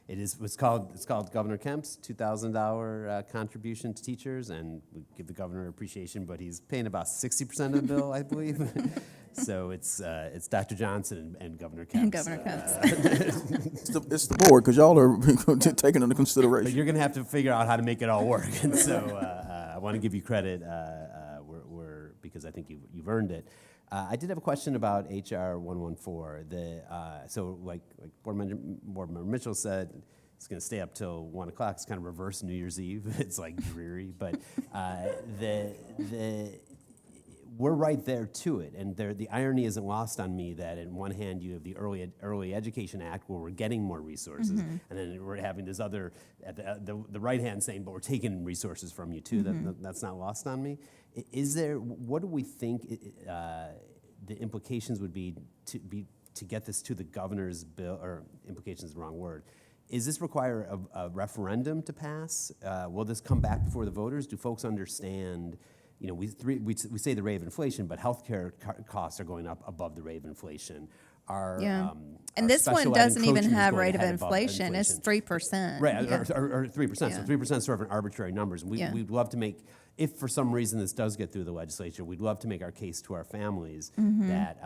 It's called Governor Kemp's $2,000 contribution to teachers, and we give the governor appreciation, but he's paying about 60% of the bill, I believe. So it's Dr. Johnson and Governor Kemp's. And Governor Kemp's. It's the board, because y'all are taking into consideration. But you're going to have to figure out how to make it all work. And so I want to give you credit because I think you've earned it. I did have a question about HR 114. So like Board Member Mitchell said, it's going to stay up till 1 o'clock. It's kind of reverse New Year's Eve. It's like dreary, but we're right there to it. And the irony isn't lost on me that in one hand you have the Early Education Act where we're getting more resources, and then we're having this other at the right hand saying, but we're taking resources from you too. That's not lost on me. What do we think the implications would be to get this to the governor's bill, or implications is the wrong word. Is this require a referendum to pass? Will this come back before the voters? Do folks understand? We say the rate of inflation, but healthcare costs are going up above the rate of inflation. And this one doesn't even have rate of inflation. It's 3%. Right, or 3%. So 3% is sort of an arbitrary numbers. And we'd love to make, if for some reason this does get through the legislature, we'd love to make our case to our families that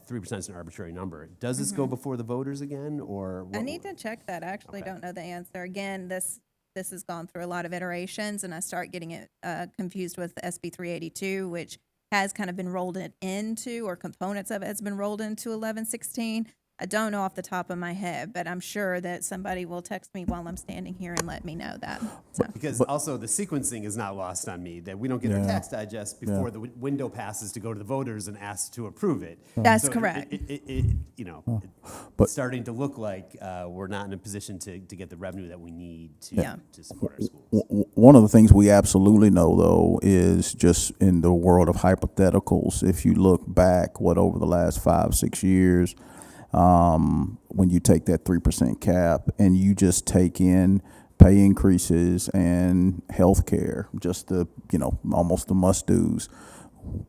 3% is an arbitrary number. Does this go before the voters again, or? I need to check that. I actually don't know the answer. Again, this has gone through a lot of iterations, and I start getting it confused with SB 382, which has kind of been rolled into, or components of it has been rolled into 1116. I don't know off the top of my head, but I'm sure that somebody will text me while I'm standing here and let me know that. So. Because also the sequencing is not lost on me, that we don't get our tax digest before the window passes to go to the voters and ask to approve it. That's correct. It's starting to look like we're not in a position to get the revenue that we need to support our schools. One of the things we absolutely know, though, is just in the world of hypotheticals, if you look back, over the last 5-6 years, when you take that 3% cap and you just take in pay increases and health care, just almost the must-dos,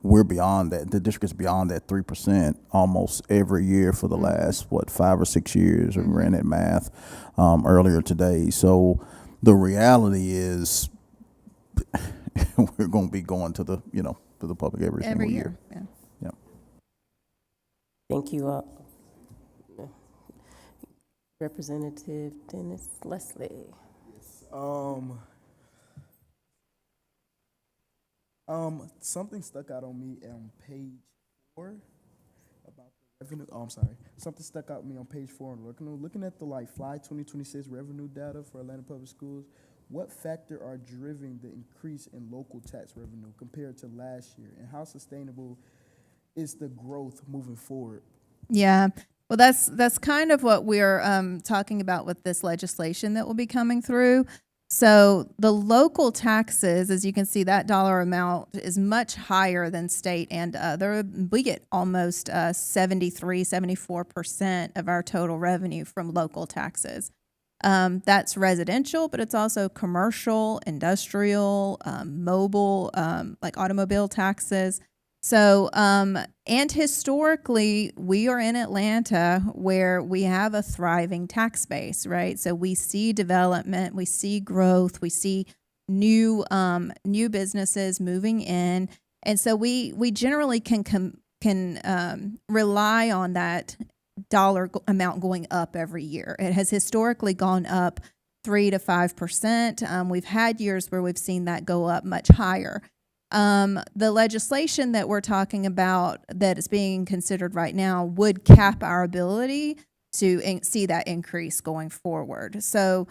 we're beyond that. The district is beyond that 3% almost every year for the last, 5 or 6 years. We ran that math earlier today. So the reality is we're going to be going to the, to the public every single year. Yeah. Yep. Thank you all. Representative Dennis Leslie. Something stuck out on me on page 4 about the revenue. Oh, I'm sorry. Something stuck out on me on page 4 and looking at the FLY 2026 revenue data for Atlanta Public Schools. What factor are driving the increase in local tax revenue compared to last year, and how sustainable is the growth moving forward? Yeah. Well, that's kind of what we're talking about with this legislation that will be coming through. So the local taxes, as you can see, that dollar amount is much higher than state and other. We get almost 74% of our total revenue from local taxes. That's residential, but it's also commercial, industrial, mobile, like automobile taxes. So, and historically, we are in Atlanta where we have a thriving tax base, right? So we see development, we see growth, we see new businesses moving in, and so we generally can rely on that dollar amount going up every year. It has historically gone up 3 to 5%. We've had years where we've seen that go up much higher. The legislation that we're talking about that is being considered right now would cap our ability to see that increase going forward. So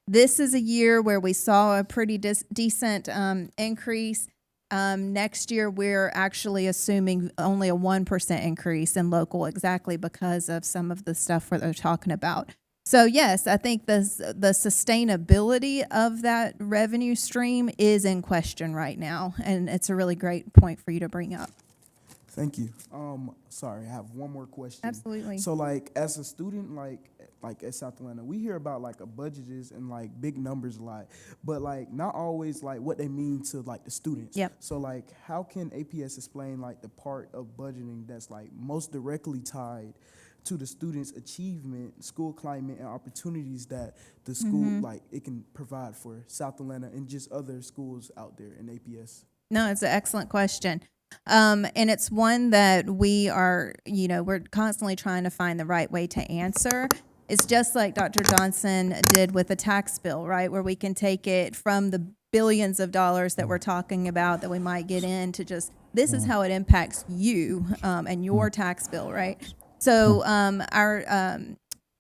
this is a year where we saw a pretty decent increase. Next year, we're actually assuming only a 1% increase in local, exactly because of some of the stuff where they're talking about. So yes, I think the sustainability of that revenue stream is in question right now, and it's a really great point for you to bring up. Thank you. Sorry, I have one more question. Absolutely. So, as a student, like at South Atlanta, we hear about a budgets and big numbers a lot, but not always what they mean to the students. Yep. So how can APS explain the part of budgeting that's most directly tied to the students' achievement, school climate, and opportunities that the school it can provide for South Atlanta and just other schools out there in APS? No, it's an excellent question. And it's one that we are, we're constantly trying to find the right way to answer. It's just like Dr. Johnson did with the tax bill, right? Where we can take it from the billions of dollars that we're talking about that we might get in to just, this is how it impacts you and your tax bill, right? So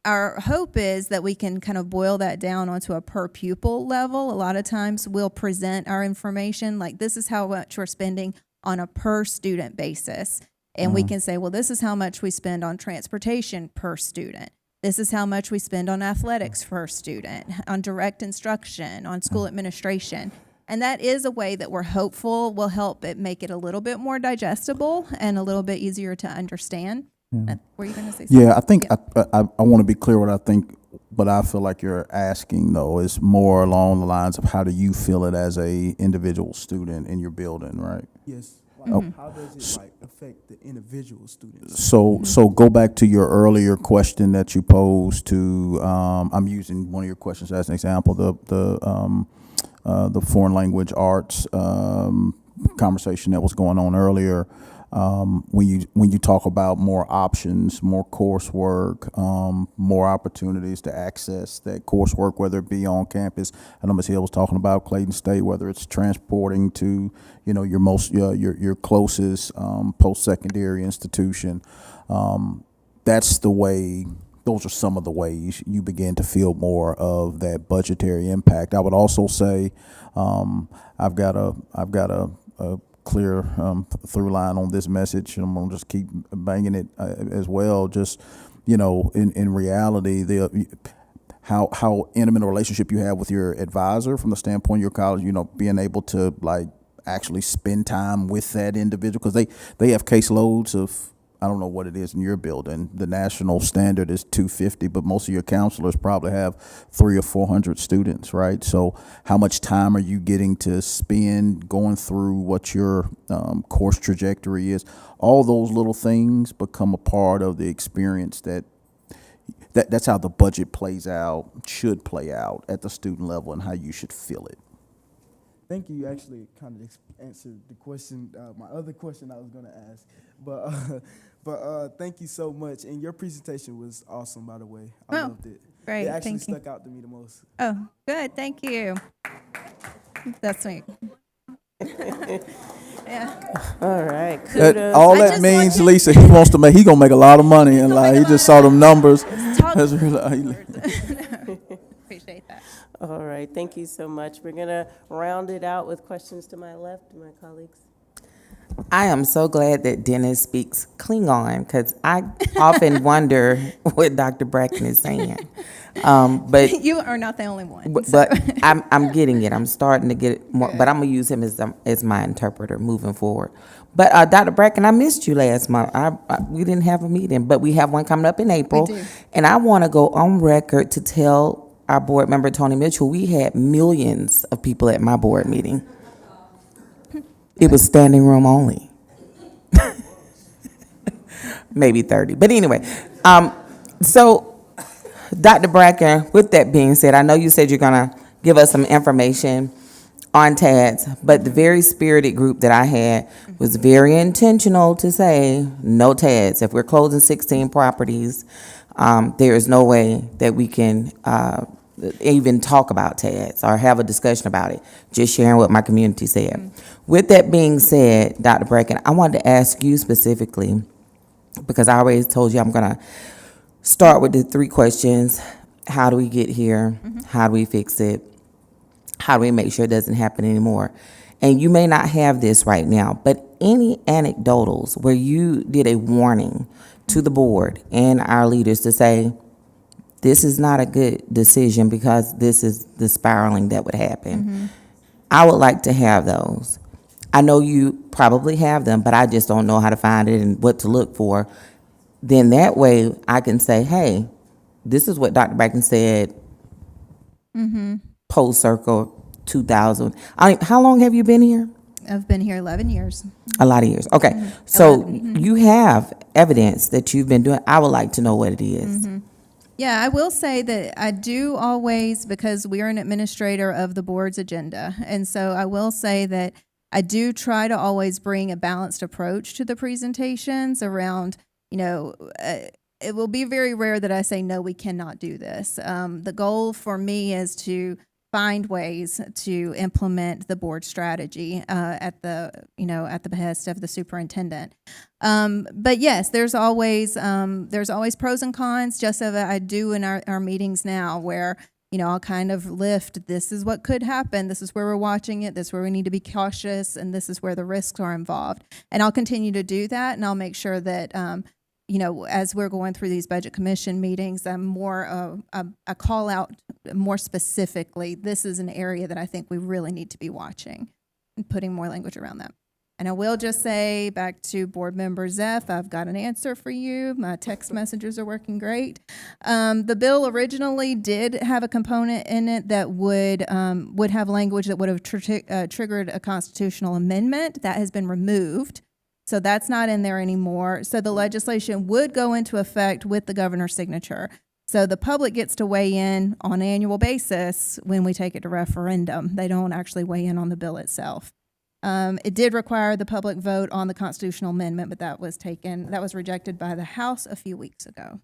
our hope is that we can kind of boil that down onto a per pupil level. A lot of times we'll present our information like this is how much we're spending on a per student basis. And we can say, well, this is how much we spend on transportation per student. This is how much we spend on athletics per student, on direct instruction, on school administration. And that is a way that we're hopeful will help it make it a little bit more digestible and a little bit easier to understand. Were you going to say something? Yeah, I think I want to be clear what I think, but I feel like you're asking, though, is more along the lines of how do you feel it as a individual student in your building, right? Yes. How does it affect the individual students? So go back to your earlier question that you posed to. I'm using one of your questions as an example. The foreign language arts conversation that was going on earlier. When you talk about more options, more coursework, more opportunities to access that coursework, whether it be on campus. I know Ms. Hill was talking about Clayton State, whether it's transporting to your closest post-secondary institution. That's the way. Those are some of the ways you begin to feel more of that budgetary impact. I would also say I've got a clear through line on this message, and I'm gonna just keep banging it as well. Just in reality, how intimate a relationship you have with your advisor from the standpoint of your college, being able to actually spend time with that individual, because they have caseloads of I don't know what it is in your building. The national standard is 250, but most of your counselors probably have 300 or 400 students, right? So how much time are you getting to spend going through what your course trajectory is? All those little things become a part of the experience that's how the budget plays out, should play out at the student level, and how you should feel it. Thank you. You actually kind of answered the question, my other question I was going to ask. But thank you so much. And your presentation was awesome, by the way. I loved it. Great, It actually thank you. stuck out to me the most. Oh, good, thank you. That's sweet. Yeah. All right, That, kudos. all that means, Lisa, he wants to make. He gonna make a lot of money, and like he just saw them numbers. That's really- Appreciate that. All right, thank you so much. We're gonna round it out with questions to my left, my colleagues. I am so glad that Dennis speaks Klingon because I often wonder what Dr. Bracken is saying. But You are not the only one. but I'm getting it. I'm starting to get it more. But I'm gonna use him as my interpreter moving forward. But Dr. Bracken, I missed you last month. We didn't have a meeting, but we have one coming up in April. We do. And I want to go on record to tell our board member Tony Mitchell we had millions of people at my board meeting. It was standing room only. Maybe 30. But anyway, so Dr. Bracken, with that being said, I know you said you're going to give us some information on TADS, but the very spirited group that I had was very intentional to say no TADS. If we're closing 16 properties, there is no way that we can even talk about TADS or have a discussion about it, just sharing what my community said. With that being said, Dr. Bracken, I wanted to ask you specifically, because I already told you I'm going to start with the 3 questions. How do we get here? How do we fix it? How do we make sure it doesn't happen anymore? And you may not have this right now, but any anecdotals where you did a warning to the board and our leaders to say, this is not a good decision because this is the spiraling that would happen. I would like to have those. I know you probably have them, but I just don't know how to find it and what to look for. Then that way I can say, hey, this is what Dr. Bracken said post Circle 2000. How long have you been here? I've been here 11 years. A lot of years. Okay. So you have evidence that you've been doing. I would like to know what it is. Yeah, I will say that I do always, because we are an administrator of the board's agenda, and so I will say that I do try to always bring a balanced approach to the presentations around, it will be very rare that I say, no, we cannot do this. The goal for me is to find ways to implement the board strategy at the behest of the superintendent. But yes, there's always pros and cons, just as I do in our meetings now, where I'll kind of lift, this is what could happen, this is where we're watching it, this is where we need to be cautious, and this is where the risks are involved. And I'll continue to do that, and I'll make sure that as we're going through these budget commission meetings, I'm more a call out more specifically, this is an area that I think we really need to be watching and putting more language around that. And I will just say, back to board member Zeff, I've got an answer for you. My text messages are working great. The bill originally did have a component in it that would have language that would have triggered a constitutional amendment. That has been removed. So that's not in there anymore. So the legislation would go into effect with the governor's signature. So the public gets to weigh in on an annual basis when we take it to referendum. They don't actually weigh in on the bill itself. It did require the public vote on the constitutional amendment, but that was rejected by the House a few weeks ago.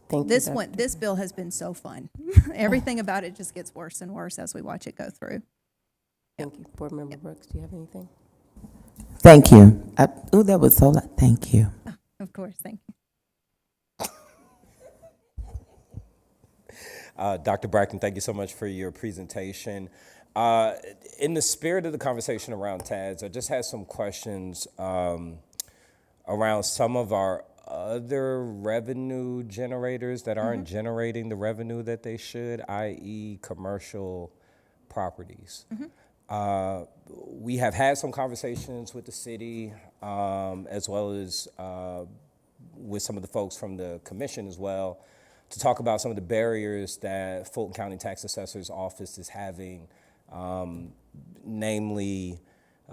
Thank This you. one, this bill has been so fun. Everything about it just gets worse and worse as we watch it go through. Thank you. Board Member Brooks, do you have anything? Thank you. That was so loud. Thank you. Of course, thank you. Dr. Bracken, thank you so much for your presentation. In the spirit of the conversation around TADS, I just had some questions around some of our other revenue generators that aren't generating the revenue that they should, i.e. commercial properties. We have had some conversations with the city, as well as with some of the folks from the commission as well, to talk about some of the barriers that Fulton County Tax Assessor's Office is having, namely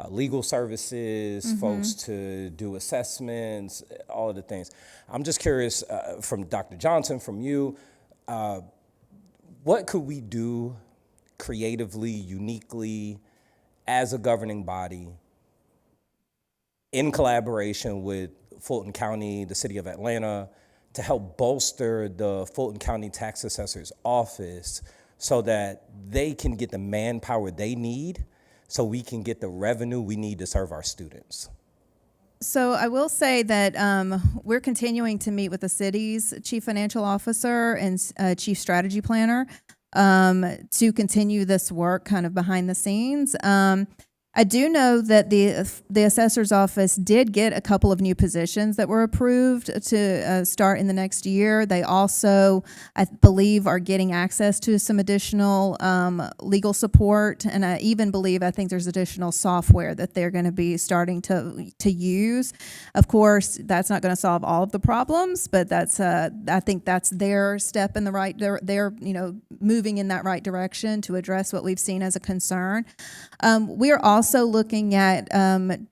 legal services, folks to do assessments, all of the things. I'm just curious from Dr. Johnson, from you, what could we do creatively, uniquely, as a governing body, in collaboration with Fulton County, the City of Atlanta, to help bolster the Fulton County Tax Assessor's Office so that they can get the manpower they need so we can get the revenue we need to serve our students? So I will say that we're continuing to meet with the city's chief financial officer and chief strategy planner to continue this work kind of behind the scenes. I do know that the assessor's office did get a couple of new positions that were approved to start in the next year. They also, I believe, are getting access to some additional legal support, and I even believe, I think there's additional software that they're going to be starting to use. Of course, that's not going to solve all of the problems, but that's I think that's their step in the right. They're moving in that right direction to address what we've seen as a concern. We are also looking at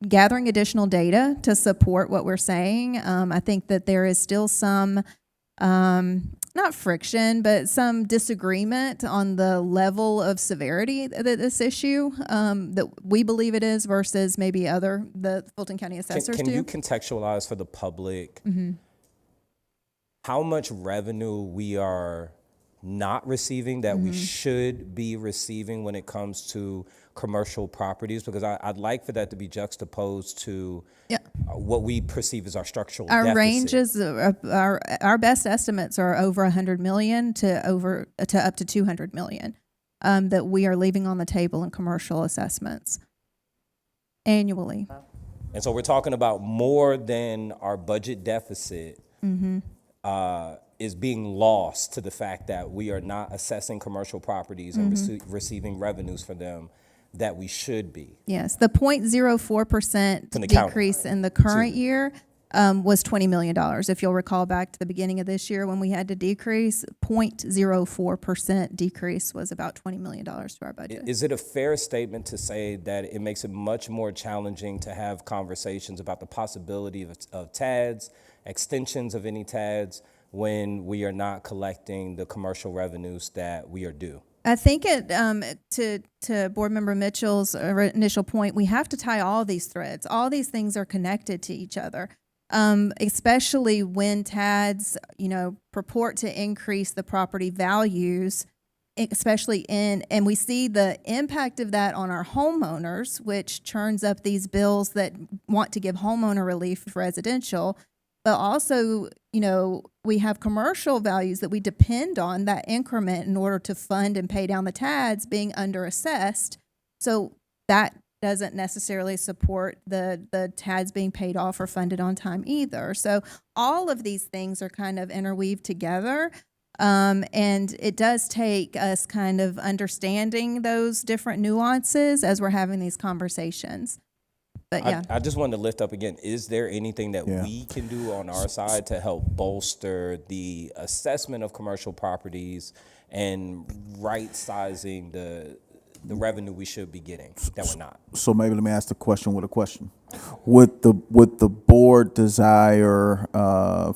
gathering additional data to support what we're saying. I think that there is still some, not friction, but some disagreement on the level of severity that this issue that we believe it is versus maybe the Fulton County assessors Can do. you contextualize for the public how much revenue we are not receiving that we should be receiving when it comes to commercial properties? Because I'd like for that to be juxtaposed to what we perceive as our structural Our deficit. ranges, our best estimates are over 100 million to up to 200 million that we are leaving on the table in commercial assessments annually. And so we're talking about more than our budget deficit is being lost to the fact that we are not assessing commercial properties and receiving revenues for them that we should be. Yes, the 0.04% From the county. decrease in the current year was $20 million. If you'll recall back to the beginning of this year when we had to decrease, 0.04% decrease was about $20 million to our budget. Is it a fair statement to say that it makes it much more challenging to have conversations about the possibility of TADs, extensions of any TADs, when we are not collecting the commercial revenues that we are due? I think to Board Member Mitchell's initial point, we have to tie all these threads. All these things are connected to each other, especially when TADs, purport to increase the property values, especially and we see the impact of that on our homeowners, which churns up these bills that want to give homeowner relief for residential. But also, we have commercial values that we depend on that increment in order to fund and pay down the TADs being underassessed. So that doesn't necessarily support the TADs being paid off or funded on time either. So all of these things are kind of interweaved together. And it does take us kind of understanding those different nuances as we're having these conversations. But yeah. I just wanted to lift up again, is there anything that we can do on our side to help bolster the assessment of commercial properties and right-sizing the revenue we should be getting that we're not? So maybe let me ask the question with a question. Would the board desire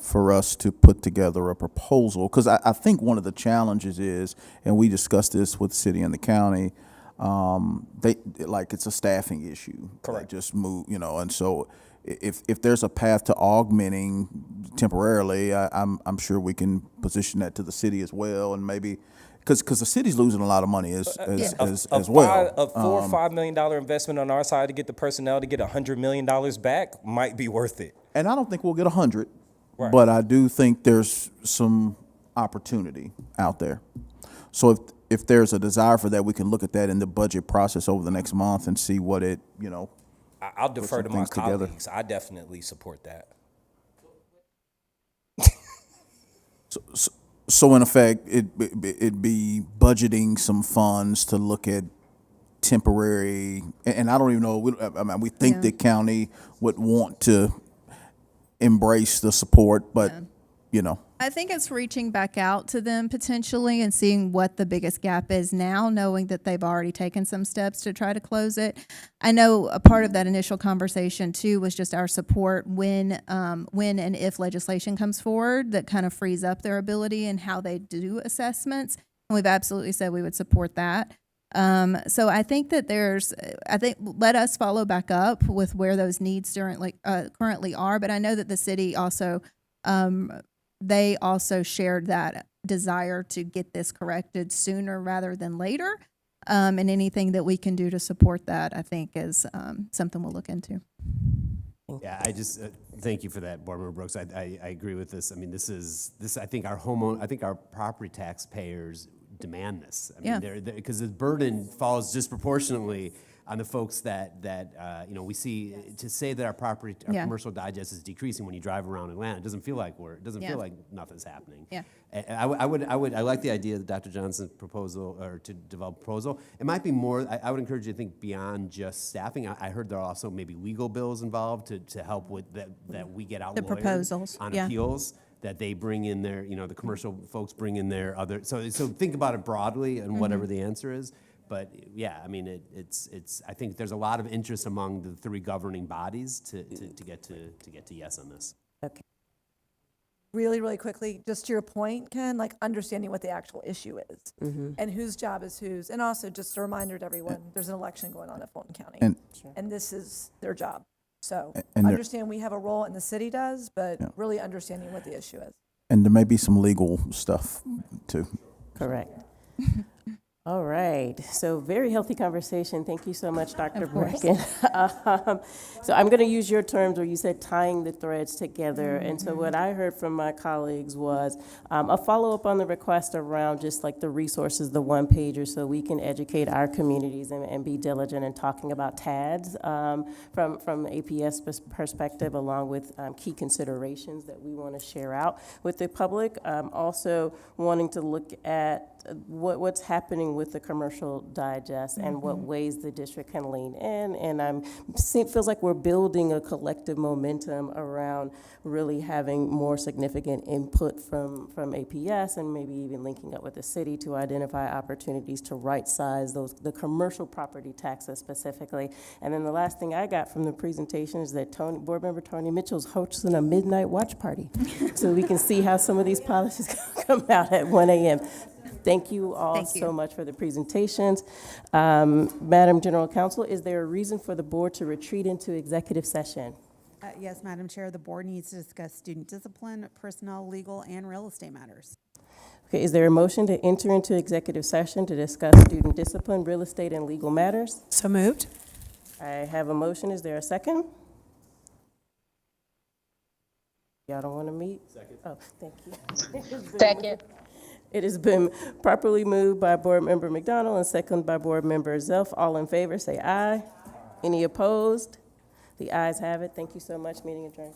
for us to put together a proposal? Because I think one of the challenges is, and we discussed this with the city and the county, it's a staffing issue. Correct. Just move, and so if there's a path to augmenting temporarily, I'm sure we can position that to the city as well, and maybe because the city's losing a lot of money as well. A $4 or $5 million investment on our side to get the personnel to get $100 million back might be worth it. And I don't think we'll get 100, Right. but I do think there's some opportunity out there. So if there's a desire for that, we can look at that in the budget process over the next month and see what it, I'll defer to my things together. colleagues. I definitely support that. So in effect, it'd be budgeting some funds to look at temporary, and I don't even know, I mean, we think Yeah. the county would want to embrace the support, but, you know. I think it's reaching back out to them potentially and seeing what the biggest gap is now, knowing that they've already taken some steps to try to close it. I know a part of that initial conversation too was just our support when and if legislation comes forward that kind of frees up their ability and how they do assessments. And we've absolutely said we would support that. So I think that let us follow back up with where those needs currently are. But I know that the city also, they also shared that desire to get this corrected sooner rather than later. And anything that we can do to support that, I think, is something we'll look into. Yeah, I just thank you for that, Board Member Brooks. I agree with this. I mean, this. I think our property taxpayers demand this. I mean, Yeah. because the burden falls disproportionately on the folks that we see. To say that our commercial digest is decreasing when you drive around Atlanta, it doesn't feel like feel like nothing's happening. Yeah. I like the idea of Dr. Johnson's proposal, or to develop a proposal. It might be more, I would encourage you to think beyond just staffing. I heard there are also maybe legal bills involved to help with that we get out The proposals, on yeah. appeals, that they bring in their, the commercial folks bring in their other, so think about it broadly and whatever the answer is. But yeah, I mean, it's I think there's a lot of interest among the three governing bodies to get to yes on this. Okay. Really, really quickly, just to your point, Ken, like understanding what the actual issue is and whose job is whose. And also just a reminder to everyone, there's an election going on at Fulton County. And this is their job. So And there- understand we have a role and the city does, but really understanding what the issue is. And there may be some legal stuff too. Correct. All right, so very healthy conversation. Thank you so much, Dr. Of course. Bracken. So I'm going to use your terms where you said tying the threads together. And so what I heard from my colleagues was a follow-up on the request around just like the resources, the one-pager, so we can educate our communities and be diligent in talking about TADS from APS perspective, along with key considerations that we want to share out with the public. Also wanting to look at what's happening with the commercial digest and what ways the district can lean in. And it feels like we're building a collective momentum around really having more significant input from APS and maybe even linking up with the city to identify opportunities to right-size the commercial property taxes specifically. And then the last thing I got from the presentation is that Board Member Tony Mitchell's hosting a midnight watch party so we can see how some of these policies come out at 1 a.m. Thank you all so much for the presentations. Madam General Counsel, is there a reason for the board to retreat into executive session? Yes, Madam Chair, the board needs to discuss student discipline, personnel, legal, and real estate matters. Okay, is there a motion to enter into executive session to discuss student discipline, real estate, and legal matters? So moved. I have a motion. Is there a second? Y'all don't want to meet? Second. Oh, thank you. Second. It has been properly moved by Board Member McDonald and seconded by Board Member Zelf. All in favor, say aye. Any opposed? The ayes have it. Thank you so much. Meeting adjourned.